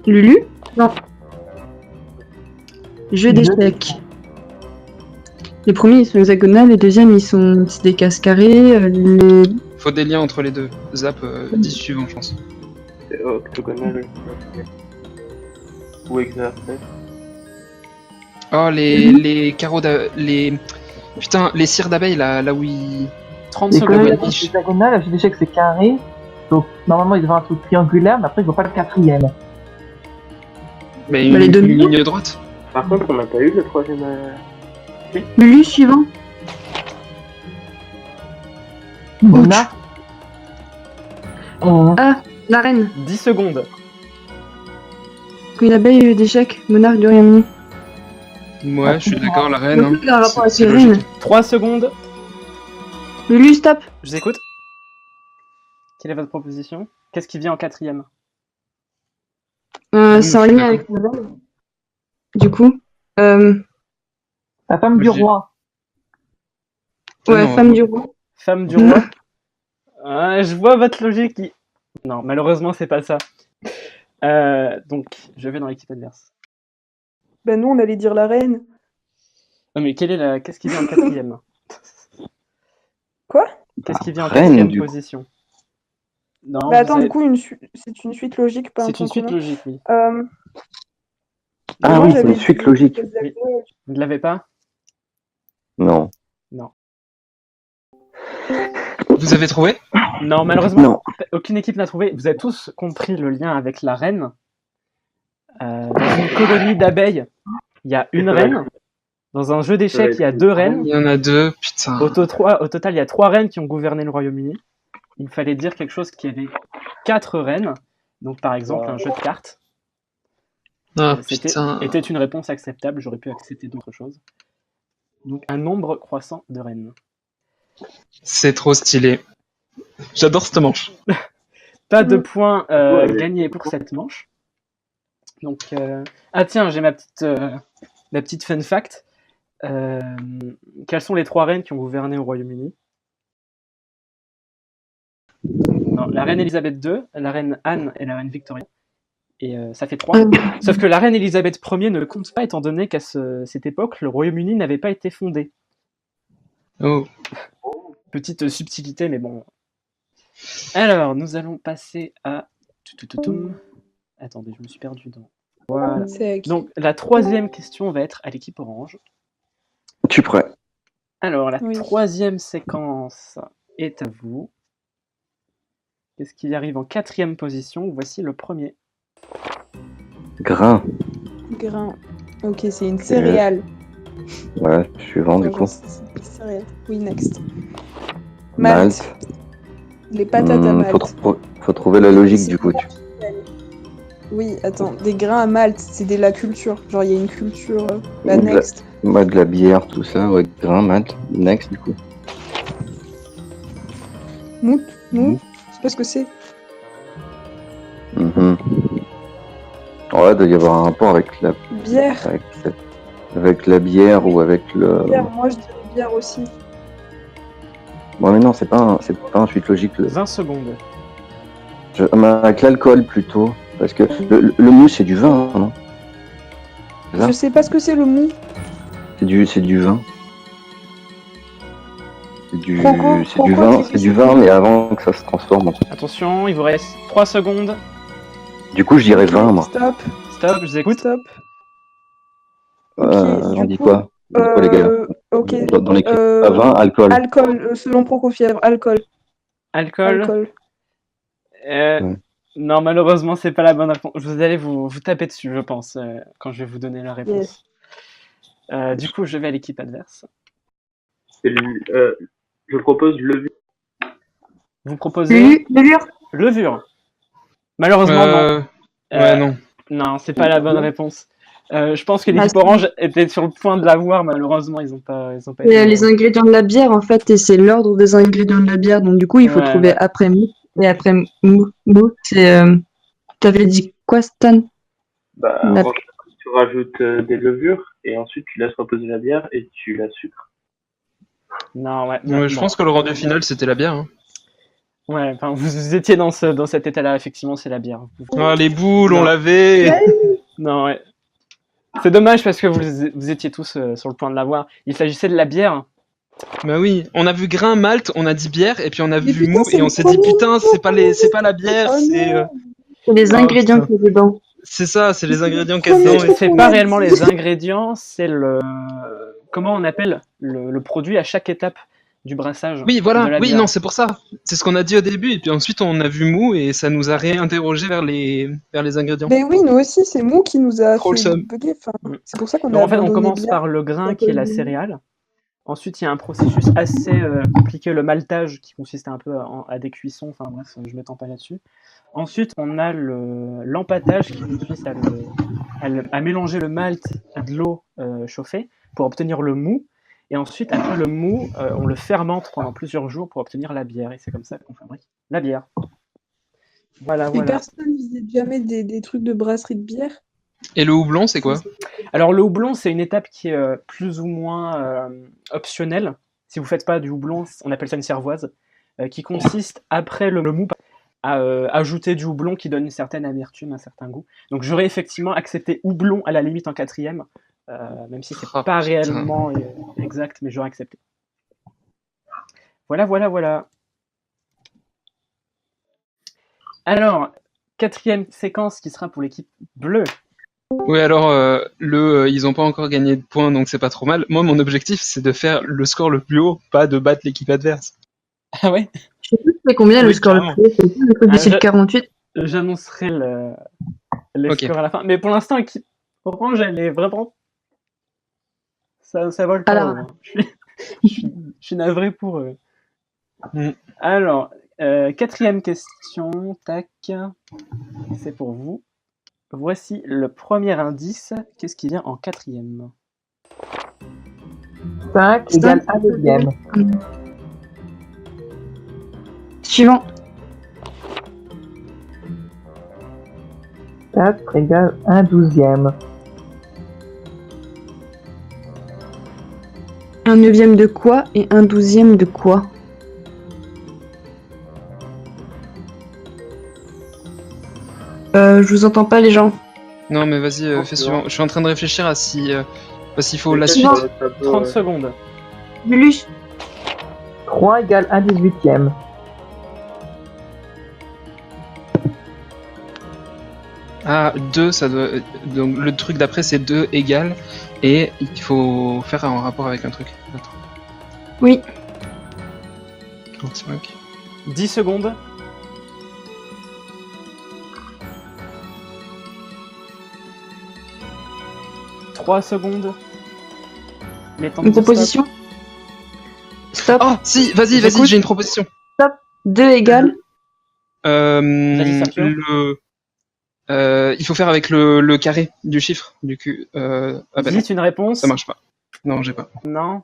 Lulu? Non. Jeu d'échecs. Les premiers, ils sont hexagonales, les deuxièmes, ils sont c'est des cases carrées. Les... Faut des liens entre les deux. Zap 10 suivants, je pense. c'est octogonal. Ou exact. Oh, les carreaux les. Putain, les cires d'abeilles, là où ils. 30 Les secondes. colonnes, ouais. c'est hexagonal, je disais que c'est carré. Donc, normalement, il devrait avoir un truc triangulaire, mais après, je vois pas le quatrième. Mais Bah, les deux une milieux. ligne droite. Par contre, on n'a pas eu le troisième. Lulu suivant. Mona. Ah, la reine. 10 secondes. Colline d'abeilles, d'échecs, monarque du Royaume-Uni. Ouais, je suis d'accord, la reine. Donc, il y a un rapport avec C'est les logique. reines. 3 secondes. Lulu, stop. Je vous écoute. Quelle est votre proposition? Qu'est-ce qui vient en quatrième? C'est en je suis lien avec les reines. Du coup. La femme du J'ai- roi. Ouais, non, femme du roi. Femme du roi. Ah, je vois votre logique. Non, malheureusement, c'est pas ça. Donc, je vais dans l'équipe adverse. Ben nous, on allait dire la reine. Oh, mais qu'est-ce qui vient en quatrième? Quoi? Qu'est-ce qui vient en Reine, quatrième du coup. position? Non, Bah vous attends, avez- du coup, c'est une suite logique, pas un c'est point une suite commun. logique, oui. Ah Moi, oui, c'est j'avais une suite dit- logique. Vous ne l'avez pas? Non. Non. Vous avez trouvé? Non, malheureusement, Non. aucune équipe n'a trouvé. Vous avez tous compris le lien avec la reine. Dans une colonie d'abeilles, il y a une reine. Dans un jeu d'échecs, il y a 2 reines. Il y en a deux, putain. Au total, il y a 3 reines qui ont gouverné le Royaume-Uni. Il fallait dire quelque chose qui avait 4 reines. Donc, par exemple, un jeu de cartes. Ah C'était putain. était une réponse acceptable. J'aurais pu accepter d'autres choses. Donc, un nombre croissant de reines. C'est trop stylé. J'adore cette manche. Pas de points Ouais. gagnés pour cette manche. Donc, ah tiens, j'ai ma petite fun fact. Quelles sont les 3 reines qui ont gouverné au Royaume-Uni? Non, la reine Elisabeth II, la reine Anne et la reine Victoria. Et ça fait 3. Sauf que la reine Elisabeth Ier ne compte pas, étant donné qu'à cette époque, le Royaume-Uni n'avait pas été fondé. Oh. Petite subtilité, mais bon. Alors, nous allons passer à... Attendez, je me suis perdu dans... Voilà. C'est qui? Donc, la 3e question va être à l'équipe orange. Tu prêt? Alors, la Oui. 3e séquence est à vous. Qu'est-ce qui arrive en 4e position? Voici le premier. Grain. Grain. Ok, c'est une céréale. Ouais, suivant du Genre, coup. c'est une céréale. Oui, next. Malte. Les patates à malt. Faut trouver la logique C'est du coup. Oui, attends, des grains à malt, c'est de la culture. Genre, il y a une culture. La De la- next. Moi, de la bière, tout ça, ouais, grain, malt, next du coup. Mout. Je sais pas ce que c'est. Mhm. Ouais, il doit y avoir un rapport avec la, Bière. avec la bière ou avec le. Bière, moi je dirais bière aussi. Bon, mais non, c'est pas un suite logique. 20 secondes. Avec l'alcool plutôt. Parce que le mou, c'est du vin, hein, non? C'est ça Je sais pas ce que c'est le mou. C'est du vin. C'est du Croco, vin, c'est c'est du vin, mais avant que ça se transforme. Attention, il vous reste 3 secondes. Du coup, je dirais vin, moi. Stop. Stop, je vous écoute. Stop. On du dit coup, quoi? On dit quoi, les gars? Ok. Dans l'équipe, à vin, alcool. Alcool, selon Prokofiev, alcool. Alcool. Ouais. Non, malheureusement, c'est pas la bonne réponse. Vous allez vous taper dessus, je pense, quand je vais vous donner la réponse. Du coup, je vais à l'équipe adverse. Je propose levure. Vous proposez Levure. levure. Malheureusement, non. Ouais, non. Non, c'est pas la bonne réponse. Je pense que l'équipe orange était sur le point de l'avoir, malheureusement, ils ont pas été Les ingrédients de la bière, en fait, et c'est l'ordre des ingrédients de la bière. Donc, du coup, il faut Ouais, trouver ouais. après mou. Et après mou, c'est. T'avais dit quoi, Stan? Bah, La- en fait, tu rajoutes des levures et ensuite tu laisses reposer la bière et tu la sucres. Non, ouais. Ouais, je bon. pense que le rendu final, c'était la bière. Hein. Ouais, enfin, vous étiez dans cet état-là, effectivement, c'est la bière. Ah, les boules, on Non. l'avait. Non, ouais. C'est dommage parce que vous étiez tous sur le point de l'avoir. Il s'agissait de la bière. Bah oui, on a vu grain, malt, on a dit bière, et puis on a Mais vu putain, mou, c'est et on le s'est dit premier putain, c'est pas la bière, Oh c'est non. C'est les Oh, ingrédients putain. qu'il y a dedans. c'est ça, c'est les ingrédients qu'il y a premier dedans. truc. C'est qu'on pas a réellement dit. les ingrédients, c'est le. Comment on appelle le produit à chaque étape du brassage. Oui, de voilà, la oui, bière. non, c'est pour ça. C'est ce qu'on a dit au début, et puis ensuite on a vu mou, et ça nous a réinterrogé vers les ingrédients. Mais oui, nous aussi, c'est mou qui nous a Trop le fait seum. bugger. Enfin, Mm. c'est pour ça qu'on a Donc en fait, on abandonné commence bière. par le grain à qui est cause la du mou. céréale. Ensuite, il y a un processus assez compliqué, le maltage, qui consiste un peu à des cuissons. Enfin bref, je ne m'étends pas là-dessus. Ensuite, on a l'empâtage qui consiste à mélanger le malt à de l'eau chauffée pour obtenir le mou. Et ensuite, après le mou, on le fermente pendant plusieurs jours pour obtenir la bière. Et c'est comme ça qu'on fabrique la bière. Voilà, Et voilà. personne ne visite jamais des trucs de brasserie de bière. Et le houblon, c'est quoi? Alors le houblon, c'est une étape qui est plus ou moins optionnelle. Si vous ne faites pas du houblon, on appelle ça une cervoise, qui consiste, après le mou, à ajouter du houblon qui donne une certaine amertume, un certain goût. Donc j'aurais effectivement accepté houblon à la limite en 4e, même si c'est Oh, pas putain. réellement exact, mais j'aurais accepté. Voilà, voilà, voilà. Alors, 4e séquence qui sera pour l'équipe bleue. Oui, alors, ils ont pas encore gagné de points, donc c'est pas trop mal. Moi, mon objectif, c'est de faire le score le plus haut, pas de battre l'équipe adverse. Ah ouais. Je sais plus c'est combien le Oui, score carrément. le plus haut. C'est le truc d'ici le 48. J'annoncerai les Ok. scores à la fin. Mais pour l'instant, l'équipe orange, elle est vraiment... Ça vole pas Alors. haut, hein. Je suis navré pour eux. Mm. Alors, 4e question, tac. C'est pour vous. Voici le premier indice. Qu'est-ce qui vient en 4e? 5 égale 1 deuxième. Suivant. 4 égale 1/12. Un neuvième de quoi et un 12e de quoi? Je vous entends pas, les gens. Non, mais vas-y, fais suivant. Je suis en train de réfléchir à si s'il faut la C'est suite. quoi le tableau, 30 secondes. Luluche. 3 égale 1/18. Ah, 2, ça doit. Donc le truc d'après c'est 2 égale. Et il faut faire un rapport avec un truc. Attends. Oui. 35. 10 secondes. « 3 secondes. Les temps Une de stop. proposition. Stop. Oh, si, vas-y, J'écoute. j'ai une proposition. 2 égale. Vas-y, Sergio. Il faut faire avec le carré du chiffre du cul. Ah bah non, Dites une réponse. ça marche pas. Non, j'ai pas. Non.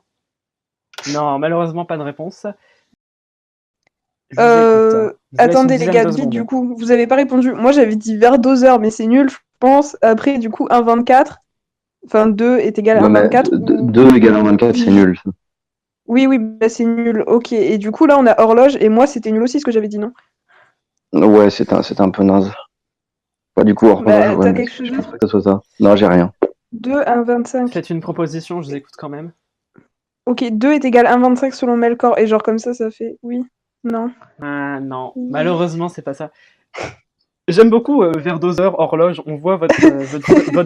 Non, malheureusement, pas de réponse. Je vous Euh, écoute. Je vous laisse une Attendez, les dizaine gars, de vite, secondes. du coup, vous avez pas répondu. Moi, j'avais dit vers doseur, mais c'est nul, je pense. Après, du coup, 1,24. Enfin, 2 est égal à Ouais, mais 1,24. 2 égale 1,24, c'est nul. Ça. Oui, oui, bah, c'est nul. Ok. Et du coup, là, on a horloge. Et moi, c'était nul aussi ce que j'avais dit, non? Ouais, c'était un peu naze. Bah, du coup, horloge, Bah, ouais, t'as mais quelque chose je pense d'autre? pas que ce soit ça. Non, j'ai rien. 2, 1,25. Faites une proposition, je vous écoute quand même. Ok, 2 est égal à 1,25 selon Melkor. Et genre, comme ça fait. Oui. Non. Ah non, malheureusement, c'est pas ça. J'aime beaucoup vers doseur, horloge. On voit votre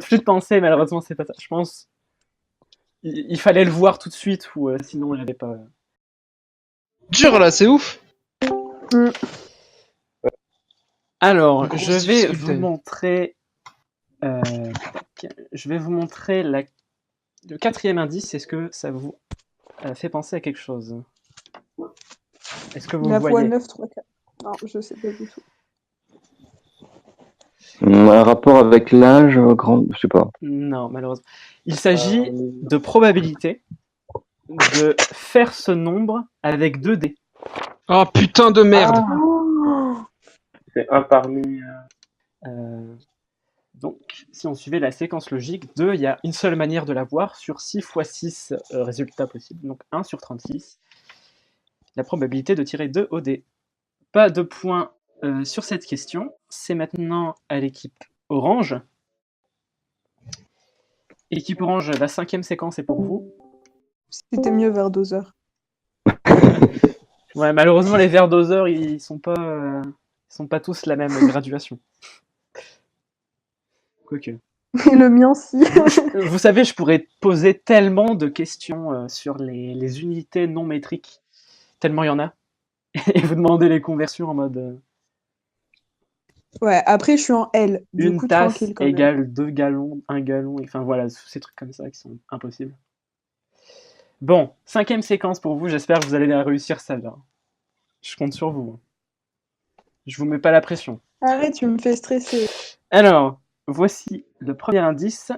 flux de pensée, malheureusement, c'est pas ça. Je pense il fallait le voir tout de suite, ou sinon, il n'y avait pas. Dur là, c'est ouf. Alors, Grosse je vais difficulté. vous montrer. Je vais vous montrer le 4e indice. Est-ce que ça vous fait penser à quelque chose? Est-ce que vous La voix voyez? 9, 3, 4. Non, je sais pas du tout. Un rapport avec l'âge, grand, je sais pas. Non, malheureusement. Il s'agit de probabilité de faire ce nombre avec 2 dés. Oh putain de merde. C'est un parmi. Donc, si on suivait la séquence logique, 2, il y a une seule manière de l'avoir sur 6 x 6 résultats possibles, donc 1 sur 36. La probabilité de tirer 2 au dé. Pas de points sur cette question. C'est maintenant à l'équipe orange. Équipe orange, la 5e séquence est pour vous. C'était mieux vers doseur. Ouais, malheureusement, les verres doseurs, ils sont pas tous la même graduation. Quoique. Et le mien, si. Vous savez, je pourrais poser tellement de questions sur les unités non métriques, tellement il y en a, et vous demander les conversions en mode Ouais, après, je suis en L. Du une coup, tasse tranquille quand même. égale 2 gallons, 1 gallon, enfin voilà, tous ces trucs comme ça qui sont impossibles. Bon, 5e séquence pour vous, j'espère que vous allez la réussir celle-là. Je compte sur vous. Je vous mets pas la pression. Arrête, tu me fais stresser. Alors, voici le premier indice.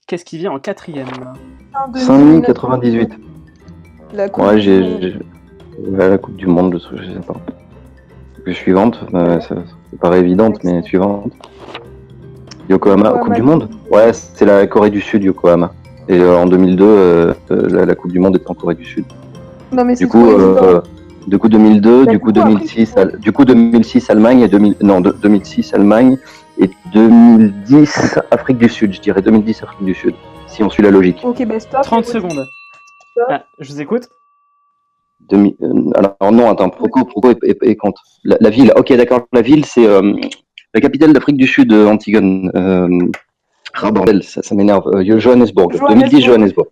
Qu'est-ce qui vient en 4e? Saint-Denis 98. La coupe Ouais, du monde. j'ai la Coupe du Monde, je sais pas. Suivante, ça paraît évidente, mais suivante. Yokohama, Coupe du Monde? Ouais, c'est la Corée du Sud, Yokohama. Et en 2002, la Coupe du Monde était en Corée du Sud. Non, mais Du c'est coup, trop évident. du coup 2002, Bah, du coup du coup, 2006, du coup 2006 Allemagne et 2006 Allemagne et 2010 Afrique du Sud, je dirais 2010 Afrique du Sud, si on suit la logique. Ok, bah stop. 30 secondes. Ah, je vous écoute. Alors non, attends, pourquoi est compte la ville, ok d'accord, la ville c'est la capitale d'Afrique du Sud, Antigone. Ah bordel, ça m'énerve. Johannesburg, 2010 Johannesburg.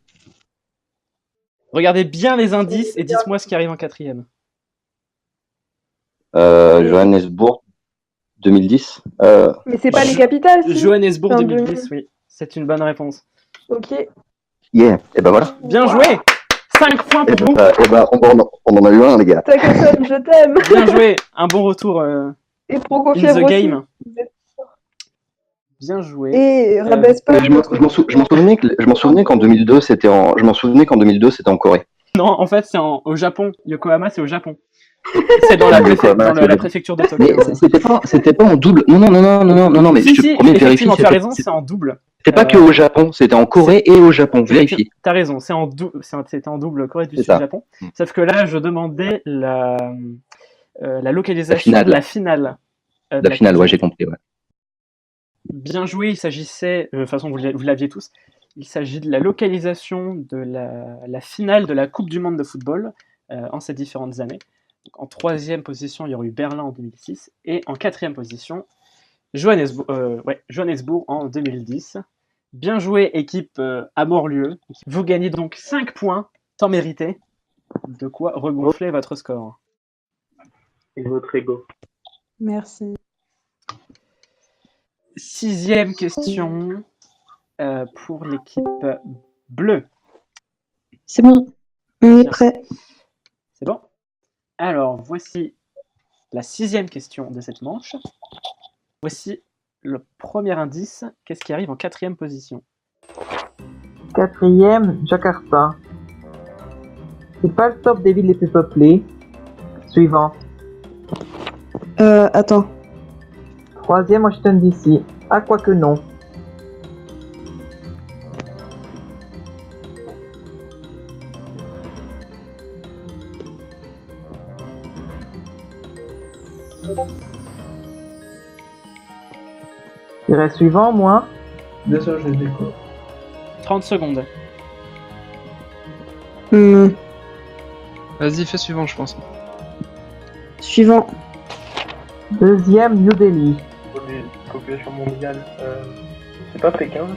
Regardez bien les indices et dites-moi ce qui arrive en 4e. Johannesburg, 2010. Mais c'est pas les capitales, si. Johannesburg Enfin, 2010, oui. C'est une bonne réponse. Ok. Yeah, et ben voilà. Bien joué. 5 points Et pour vous. ben on en a eu un, les gars. Takasson, je t'aime. Bien joué. Un bon retour Et in Prokofiev the aussi. game. Bien joué. Et rabaisse pas. Je m'en souvenais qu'en 2002 c'était en Corée. Non, en fait, c'est au Japon. Yokohama, c'est au Japon. C'est dans la, Yokohama, dans c'est la le- préfecture de Mais Tokyo. c'était pas en double. Non, mais Si, je si, promets, vérifie. effectivement, tu as raison, c'est en double. C'était pas que au Japon, c'était en Corée et au Japon. Vérifie. T'as raison, c'était en double Corée du C'est Sud, ça. Japon. Sauf que là, je demandais la localisation finale. de la finale. de La finale, Coupe ouais, du j'ai Monde. compris, ouais. Bien joué, il s'agissait, de toute façon vous l'aviez tous, il s'agit de la localisation de la finale de la Coupe du Monde de football en ces différentes années. Donc, en troisième position, il y aurait eu Berlin en 2006, et en quatrième position, Johannesburg en 2010. Bien joué, équipe à Morlieu. Vous gagnez donc 5 points, temps mérité, de quoi regonfler votre score. Et votre ego. Merci. Sixième question pour l'équipe bleue. C'est bon, on est prêt. C'est bon? Alors, voici la sixième question de cette manche. Voici le premier indice. Qu'est-ce qui arrive en quatrième position? Quatrième, Jakarta. C'est pas le top des villes les plus peuplées. Suivant. Attends. Troisième, Washington DC. Ah, quoique non. Il reste suivant, moi. Bien sûr, je les écoute. 30 secondes. Vas-y, fais suivant, je pense. Suivant. Deuxième, New Delhi. Population mondiale. C'est pas Pékin,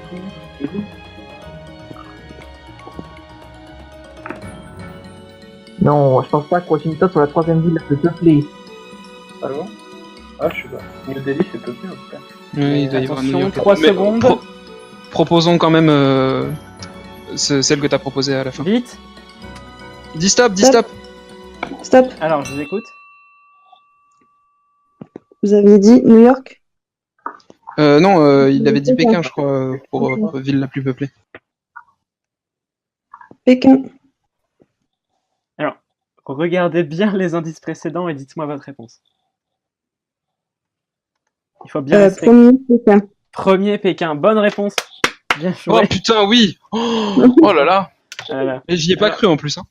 c'est Non, je pense pas que Washington soit la troisième ville la plus peuplée. Ah bon? Ah, je sais pas. New Delhi, c'est Pékin, en tout cas. Oui, il doit y avoir Attention, New York. 3 Mais secondes. Proposons quand même celle que t'as proposée à la fin. Vite. Dis stop, dis stop. Stop. Alors, je vous écoute. Vous aviez dit New York? Non, il avait dit Pékin, je crois, pour ville la plus peuplée. Pékin. Alors, regardez bien les indices précédents et dites-moi votre réponse. Il faut bien respecter. Premier Pékin. Premier Pékin, bonne réponse. Bien joué. Oh putain, oui. Oh là là. Voilà. Et j'y ai pas cru en plus. Hein.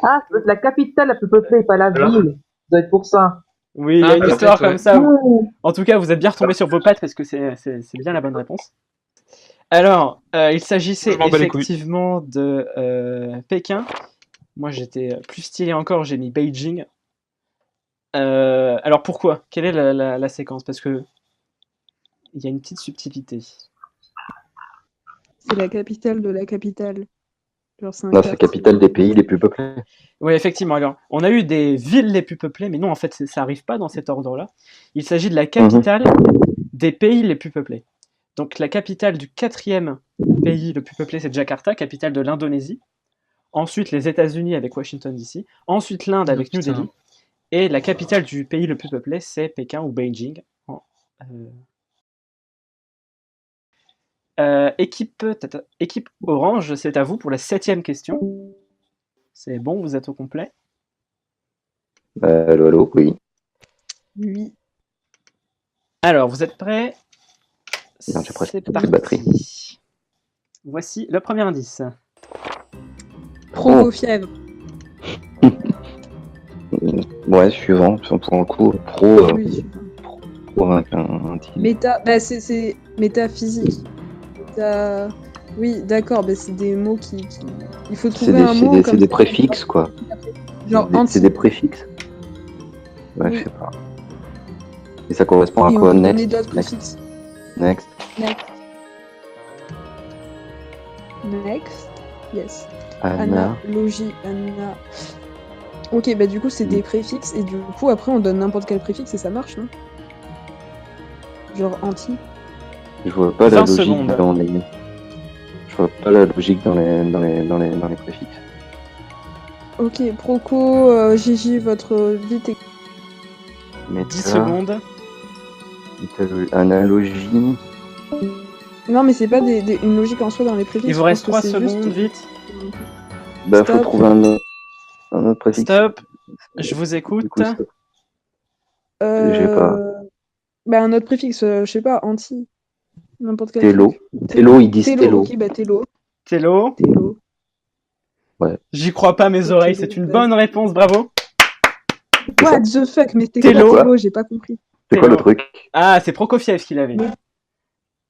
Ah, c'est la capitale la plus peuplée, pas la Alors ville. Ça doit être pour ça. Oui, il y a Ah, une peut-être, histoire ouais. comme ça. En tout cas, vous êtes bien retombé sur vos pattes parce que c'est bien la bonne réponse. Alors, il s'agissait Je m'en bats les couilles. effectivement de Pékin. Moi, j'étais plus stylé encore, j'ai mis Beijing. Alors, pourquoi? Quelle est la séquence? Parce que il y a une petite subtilité. C'est la capitale de la capitale. Genre, c'est un Non, c'est la quartier. capitale des pays les plus peuplés. Oui, effectivement. Alors, on a eu des villes les plus peuplées, mais non, en fait, ça n'arrive pas dans cet ordre-là. Il s'agit de la capitale des pays les plus peuplés. Donc, la capitale du quatrième pays le plus peuplé, c'est Jakarta, capitale de l'Indonésie. Ensuite, les États-Unis avec Washington DC. Ensuite, l'Inde avec New putain. Delhi. Et la capitale du pays le plus peuplé, c'est Pékin ou Beijing. Équipe Orange, c'est à vous pour la 7e question. C'est bon, vous êtes au complet? Allô, oui. Oui. Alors, vous êtes prêts? Non, j'ai presque C'est plus de parti. batterie. Voici le premier indice. Pro fièvre. Ouais, suivant, pour un coup, pro, Oui, super. pro avec un titre. Méta, bah c'est métaphysique. Oui, d'accord, bah c'est des mots qui... Il faut C'est trouver un mot des, comme c'est des ça. préfixes, quoi. Genre C'est anti. des préfixes. Ouais, Oui. je sais pas. Et ça correspond à Et quoi? on est Next, d'autres next, préfixes. next. Next. Yes. Anna. Analogie, Anna. Ok, bah du coup c'est des préfixes et du coup après on donne n'importe quel préfixe et ça marche, non? Genre anti. Je vois pas la 20 logique secondes. dans les. Je vois pas la logique dans les préfixes. Ok, Proco, Gigi, votre vite. Mais 10 secondes. Analogie. Non mais c'est pas une logique en soi dans les préfixes. Il vous je reste pense 3 que c'est secondes, juste- vite. Bah, faut Stop. trouver un autre préfixe. Stop. Je vous écoute. Du coup, stop. J'ai pas. Bah, un autre préfixe, je sais pas, anti. N'importe quel Télo. truc. Télo, ils disent Télo, télo. ok, bah télo. Télo. Télo. J'y crois pas mes oreilles, c'est une bonne réponse, bravo. C'est ça. What the fuck, mais c'était Télo. quoi Télo, j'ai pas compris. C'est quoi le Télo. truc? Ah, c'est Prokofiev qui l'avait.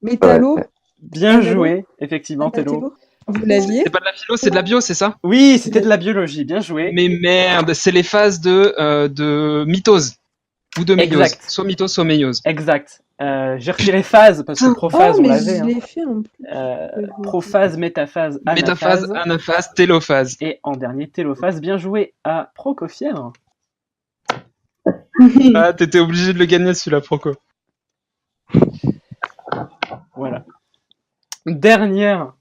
Mais Talo, Ouais. Bien Ah, Télo. joué, effectivement, Télo. Télo, vous l'aviez? C'est pas de la philo, c'est de la bio, c'est ça? Oui, c'était de la biologie, bien joué. Mais merde, c'est les phases de mitose. Ou de méiose. Exact. Soit mitose, soit méiose. Exact. J'ai retiré phase parce que prophase, Oh, on mais l'avait. je hein. l'ai fait en plus. Prophase, métaphase, Métaphase, anaphase. anaphase, télophase. Et en dernier, télophase. Bien joué à Prokofiev. Ah, t'étais obligé de le gagner celui-là, Proco. Voilà. Dernière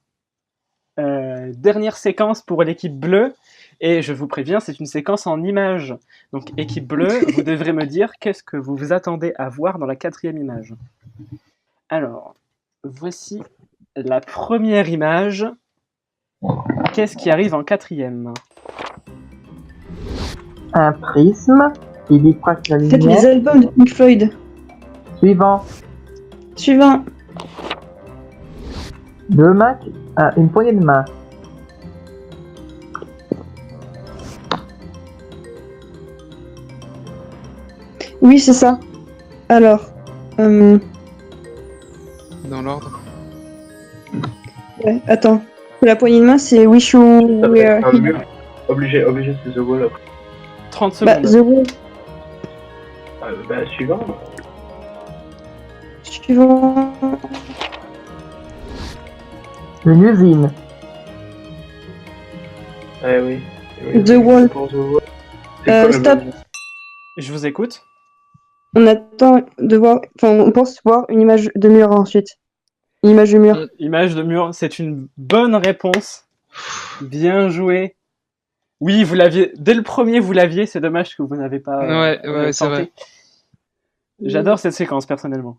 séquence pour l'équipe bleue. Et je vous préviens, c'est une séquence en images. Donc, équipe bleue, vous devrez me dire qu'est-ce que vous vous attendez à voir dans la 4e image. Alors, voici la première image. Qu'est-ce qui arrive en 4e? Un prisme qui diffracte la Faites les lumière. albums de Pink Floyd. Suivant. Suivant. Deux mains, une poignée de main. Oui, c'est ça. Alors, Dans l'ordre. ouais, attends. La poignée de main, c'est Wish You Ça va Were être un Here. mur. Obligé, c'est The Wall après. 30 Bah, secondes. The Wall. Suivant. Suivant. Une usine. Oui. The Wall. Pour The Wall. C'est quoi le Stop. nom? Je vous écoute. On attend de voir. Enfin, on pense voir une image de mur ensuite. Une image de mur. Image de mur, c'est une bonne réponse. Bien joué. Oui, vous l'aviez. Dès le premier, vous l'aviez. C'est dommage que vous n'avez pas. Ouais, c'est tenté. vrai. J'adore cette séquence personnellement.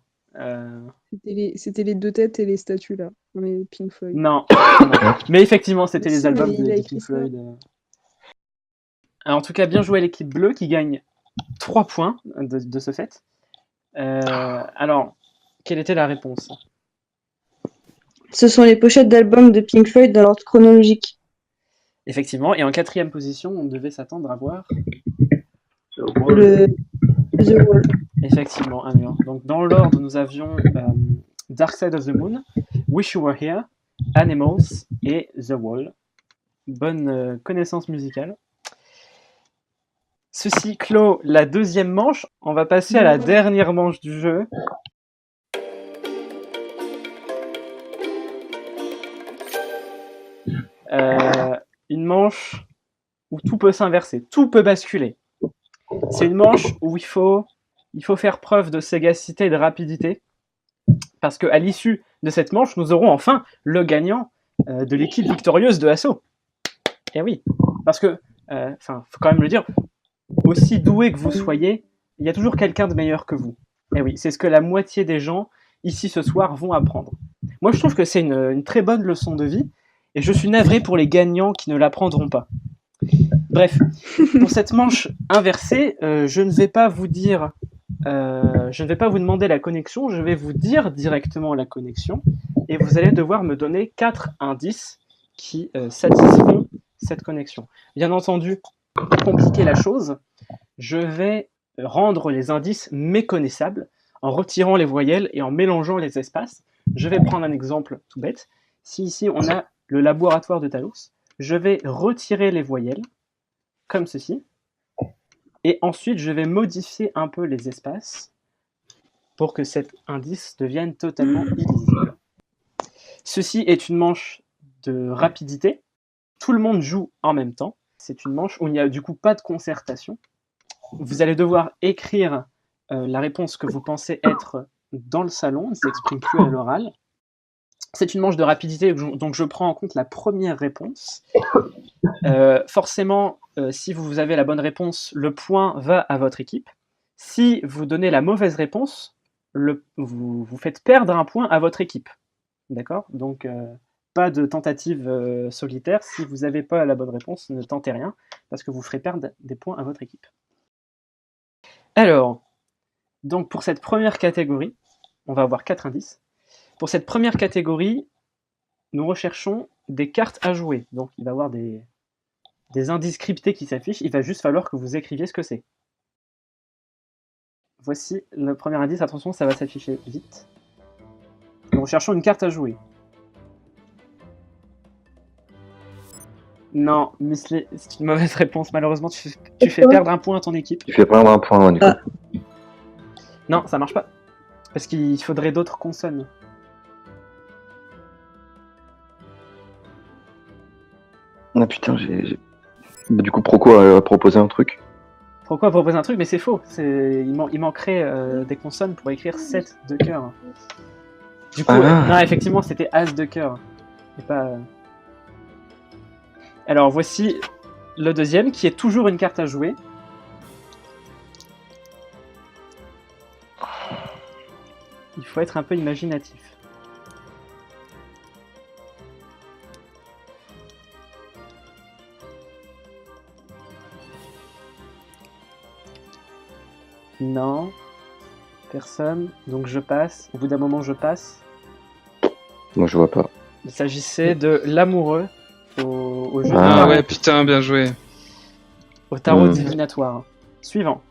C'était les deux têtes et les statues là. Mais Pink Floyd. Non. Mais effectivement, c'était Mais les si, albums mais il a de écrit Pink ça. Floyd. Alors, en tout cas, bien joué à l'équipe bleue qui gagne 3 points de ce fait. Alors, quelle était la réponse? Ce sont les pochettes d'albums de Pink Floyd dans l'ordre chronologique. Effectivement, et en 4e position, on devait s'attendre à voir The Wall. Le The Wall. effectivement un mur. Donc dans l'ordre, nous avions Dark Side of the Moon, Wish You Were Here, Animals et The Wall. Bonne connaissance musicale. Ceci clôt la 2e manche. On va passer à la dernière manche du jeu. Une manche où tout peut s'inverser, tout peut basculer. C'est une manche où il faut faire preuve de sagacité et de rapidité, parce qu'à l'issue de cette manche, nous aurons enfin le gagnant de l'équipe victorieuse de Assaut. Et oui, parce que, faut quand même le dire, aussi doué que vous soyez, il y a toujours quelqu'un de meilleur que vous. Et oui, c'est ce que la moitié des gens ici ce soir vont apprendre. Moi, je trouve que c'est une très bonne leçon de vie, et je suis navré pour les gagnants qui ne l'apprendront pas. Bref, pour cette manche inversée, je ne vais pas vous dire, je ne vais pas vous demander la connexion, je vais vous dire directement la connexion, et vous allez devoir me donner 4 indices qui satisfont cette connexion. Bien entendu, pour compliquer la chose, je vais rendre les indices méconnaissables en retirant les voyelles et en mélangeant les espaces. Je vais prendre un exemple tout bête. Si ici on a le laboratoire de Talos, je vais retirer les voyelles, comme ceci, et ensuite je vais modifier un peu les espaces pour que cet indice devienne totalement illisible. Ceci est une manche de rapidité. Tout le monde joue en même temps. C'est une manche où il n'y a du coup pas de concertation. Vous allez devoir écrire la réponse que vous pensez être dans le salon, elle ne s'exprime plus à l'oral. C'est une manche de rapidité, donc je prends en compte la première réponse. Forcément, si vous avez la bonne réponse, le point va à votre équipe. Si vous donnez la mauvaise réponse, vous faites perdre un point à votre équipe. D'accord ? Donc, pas de tentative solitaire. Si vous n'avez pas la bonne réponse, ne tentez rien, parce que vous ferez perdre des points à votre équipe. Alors, donc pour cette première catégorie, on va avoir 4 indices. Pour cette première catégorie, nous recherchons des cartes à jouer. Donc il va y avoir des indices cryptés qui s'affichent. Il va juste falloir que vous écriviez ce que c'est. Voici le premier indice. Attention, ça va s'afficher vite. Nous recherchons une carte à jouer. Non, Misley, c'est une mauvaise réponse. Malheureusement, tu fais perdre un point à ton équipe. Tu fais perdre un point, du coup. Non, ça marche pas. Parce qu'il faudrait d'autres consonnes. Ah putain, Bah, du coup, Proco a proposé un truc. Pourquoi proposer un truc? Mais c'est faux. Il manquerait des consonnes pour écrire 7 de cœur. Du coup, non, effectivement, c'était As de cœur. Et pas... Alors, voici le deuxième, qui est toujours une carte à jouer. Il faut être un peu imaginatif. Non. Personne. Donc je passe. Au bout d'un moment, je passe. Moi, je vois pas. Il s'agissait de l'amoureux au jeu de Ah tarot, ouais, putain, bien joué. au tarot divinatoire. Suivant.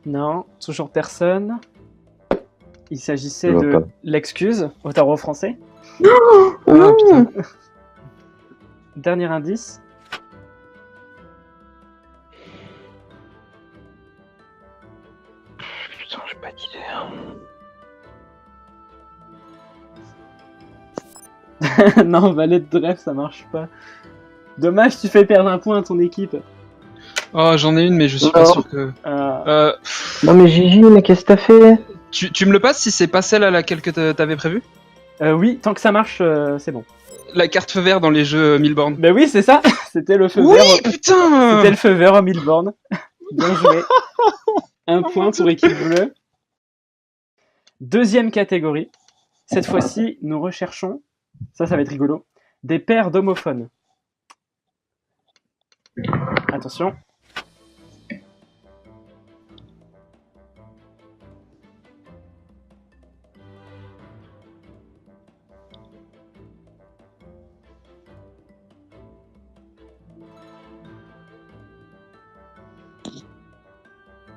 Non, toujours personne. Il s'agissait Je vois de pas. l'excuse au tarot français. Ah, putain. Dernier indice. Putain, j'ai pas d'idée. Non, valet de rêve, ça marche pas. Dommage, tu fais perdre un point à ton équipe. Oh, j'en ai une, mais je suis pas Non. sûr que. Euh, Non, mais Gigi, mais qu'est-ce que t'as fait? Tu me le passes si c'est pas celle à laquelle que t'avais prévu? oui, tant que ça marche, c'est bon. La carte feu vert dans les jeux 1000 bornes. Ben oui, c'est ça. C'était le feu Oui, vert. putain. C'était le feu vert au 1000 bornes. Bien joué. Un point pour équipe bleue. Deuxième catégorie. Cette fois-ci, nous recherchons, ça va être rigolo, des paires d'homophones. Attention.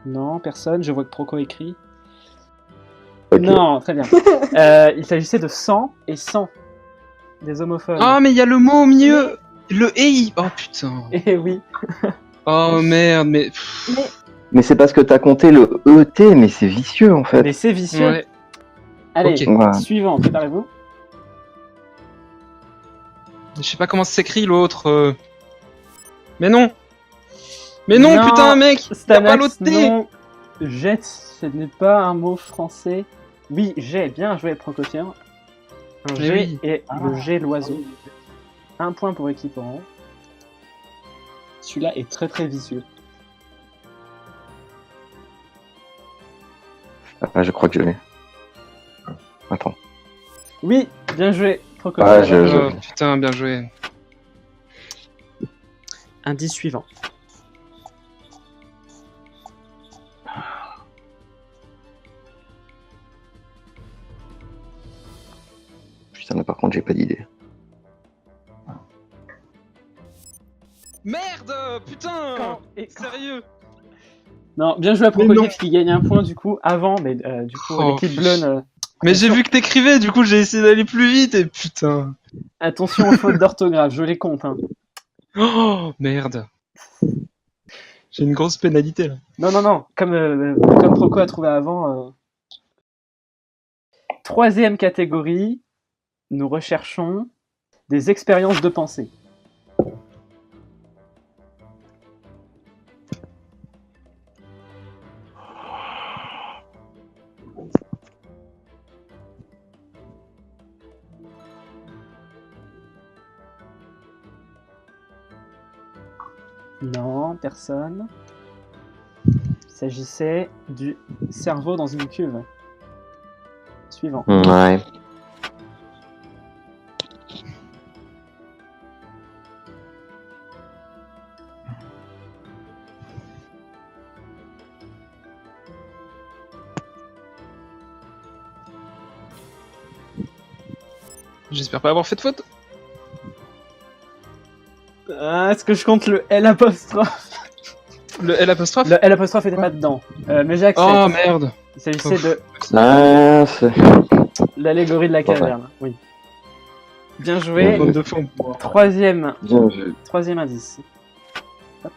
Non, personne. Je vois que Proco écrit. Ok. Non, très bien. Il s'agissait de 100 et 100. Des homophones. Ah, mais il y a le mot au milieu. Le EI. Oh putain. Eh oui. Oh merde, mais. Mais c'est parce que t'as compté le ET, mais c'est vicieux en fait. Mais c'est vicieux. Ouais. Allez, Ok. Ouais. suivant, préparez-vous. Je sais pas comment ça s'écrit l'autre. Mais non. Mais non, Non, putain, mec. T'as pas Stanax, l'autre T. non. Jet, ce n'est pas un mot français. Oui, jet, bien joué, Prokofiev. Un Mais jet oui. et le jet l'oiseau. Un point pour équipe orange. Celui-là est très très vicieux. Ah, je crois que je l'ai. Attends. Oui, bien joué, Prokofiev. Ah, je- Oh, putain, bien joué. Indice suivant. Putain, mais par contre, j'ai pas d'idée. Merde, putain. Et- Sérieux. Non, bien joué à Mais non. Prokofiev qui gagne un point du coup avant, mais du coup Oh, l'équipe bleue. Mais j'ai vu que t'écrivais, du coup j'ai essayé d'aller plus vite et putain. Attention aux fautes d'orthographe, je les compte. Hein. Oh merde. J'ai une grosse pénalité là. Non, comme Proco a trouvé avant. Troisième catégorie, nous recherchons des expériences de pensée. Non, personne. Il s'agissait du cerveau dans une cuve. Suivant. Ouais. J'espère pas avoir fait de faute. Est-ce que je compte le L apostrophe? Le L apostrophe. Le L apostrophe était pas dedans. Mais j'accepte. Oh merde. Il s'agissait de Ah, c'est... l'allégorie de la caverne. Oui. Bien joué. Bien de fond. Troisième Bien vu. indice. Hop.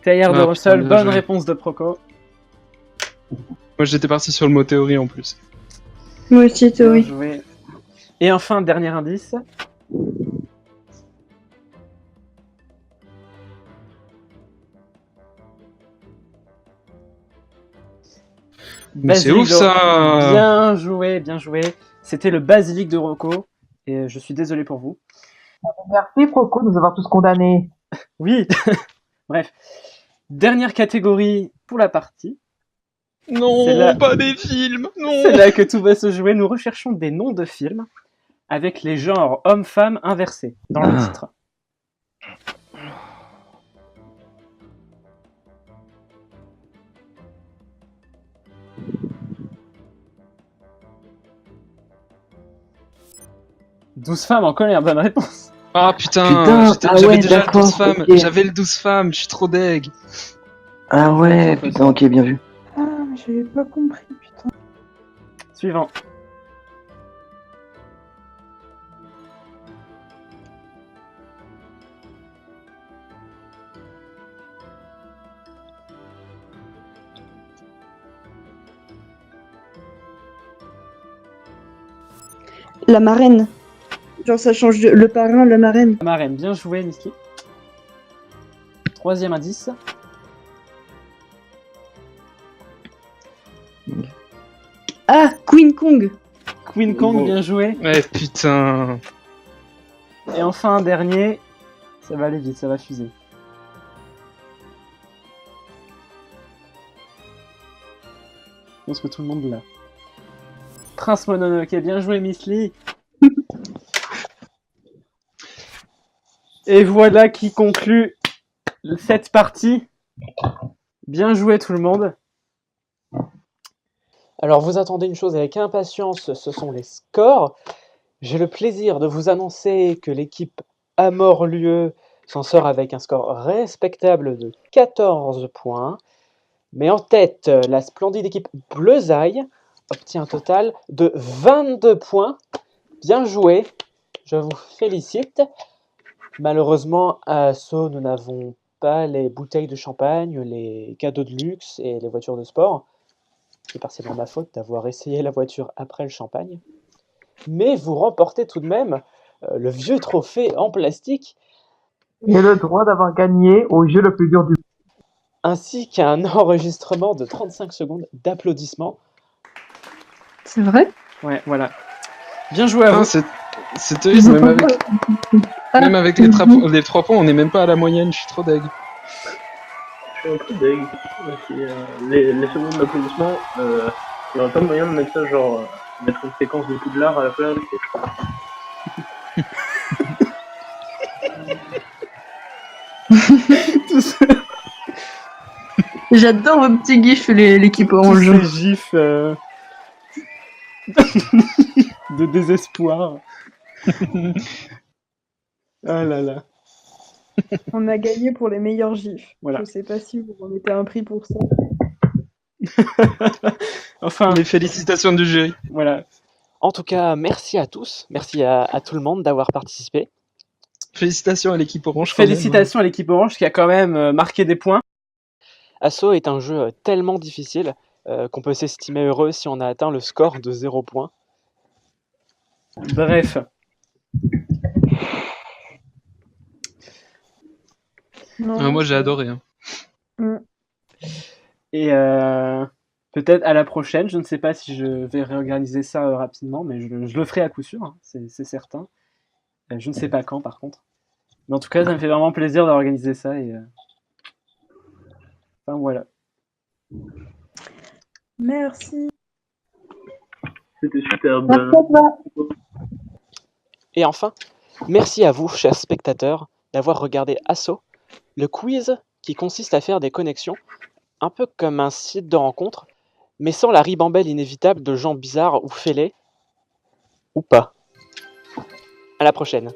Tailleur de Ah, Russell, putain, bien bonne joué. réponse de Proco. Moi j'étais parti sur le mot théorie en plus. Moi aussi, Bien théorie. joué. Et enfin, dernier indice. Mais c'est Basilic ouf de- ça. Bien joué, bien joué. C'était le basilic de Rocco. Et je suis désolé pour vous. Merci Proco de nous avoir tous condamnés. Oui. Bref. Dernière catégorie pour la partie. Non, C'est là- pas des films. Non. C'est là que tout va se jouer. Nous recherchons des noms de films avec les genres homme-femme inversés dans le titre. « 12 femmes en colère », bonne réponse. Ah putain, Putain, j'avais ouais, déjà le 12 d'accord, femmes. ok. J'avais le 12 femmes, je suis trop deg. Ah ouais, putain, ok, bien vu. Ah, mais j'avais pas compris, putain. Suivant. La marraine. Genre, ça change de... le parrain, la marraine. La marraine, bien joué, Misty. Troisième indice. Ah, Queen Kong. Queen Kong, bien joué. Ouais, putain. Et enfin, un dernier. Ça va aller vite, ça va fuser. Je pense que tout le monde l'a. Prince Mononoke, bien joué, Miss Lee. Et voilà qui conclut cette partie. Bien joué tout le monde. Alors vous attendez une chose avec impatience, ce sont les scores. J'ai le plaisir de vous annoncer que l'équipe Amorlieu s'en sort avec un score respectable de 14 points. Mais en tête, la splendide équipe Bleuzaille obtient un total de 22 points. Bien joué, je vous félicite. Malheureusement, à Sceaux, nous n'avons pas les bouteilles de champagne, les cadeaux de luxe et les voitures de sport. C'est partiellement ma faute d'avoir essayé la voiture après le champagne. Mais vous remportez tout de même le vieux trophée en plastique, Et le droit d'avoir gagné au jeu le plus dur du monde. ainsi qu'un enregistrement de 35 secondes d'applaudissements. C'est vrai? Ouais, voilà. Bien joué à Ah, vous. c'est triste, même avec les 3 points, on n'est même pas à la moyenne, je suis trop deg. Je suis un peu deg. Les secondes d'applaudissement, il n'y aurait pas moyen de mettre ça, genre, mettre une séquence de Poudlard à la place. Tous J'adore vos petits gifs, l'équipe orange. ces gifs de désespoir. Ah là là. On a gagné pour les meilleurs gifs. Voilà. Je sais pas si vous remettez un prix pour ça. Enfin, Les félicitations du jury. voilà. En tout cas, merci à tous. Merci à tout le monde d'avoir participé. Félicitations à l'équipe Orange. quand même, Félicitations à l'équipe Orange qui a quand même marqué des points. Assaut est un jeu tellement difficile qu'on peut s'estimer heureux si on a atteint le score de 0 points. Bref. Non, Moi j'ai adoré. Hein. Mm. Et Peut-être à la prochaine, je ne sais pas si je vais réorganiser ça rapidement, mais je le ferai à coup sûr, hein, c'est certain. Je ne sais pas quand par contre. Mais en tout cas, ça me fait vraiment plaisir d'organiser ça et enfin voilà. Merci. C'était superbe. Merci à toi. Et enfin, merci à vous, chers spectateurs, d'avoir regardé Asso, le quiz qui consiste à faire des connexions, un peu comme un site de rencontre, mais sans la ribambelle inévitable de gens bizarres ou fêlés, ou pas. À la prochaine.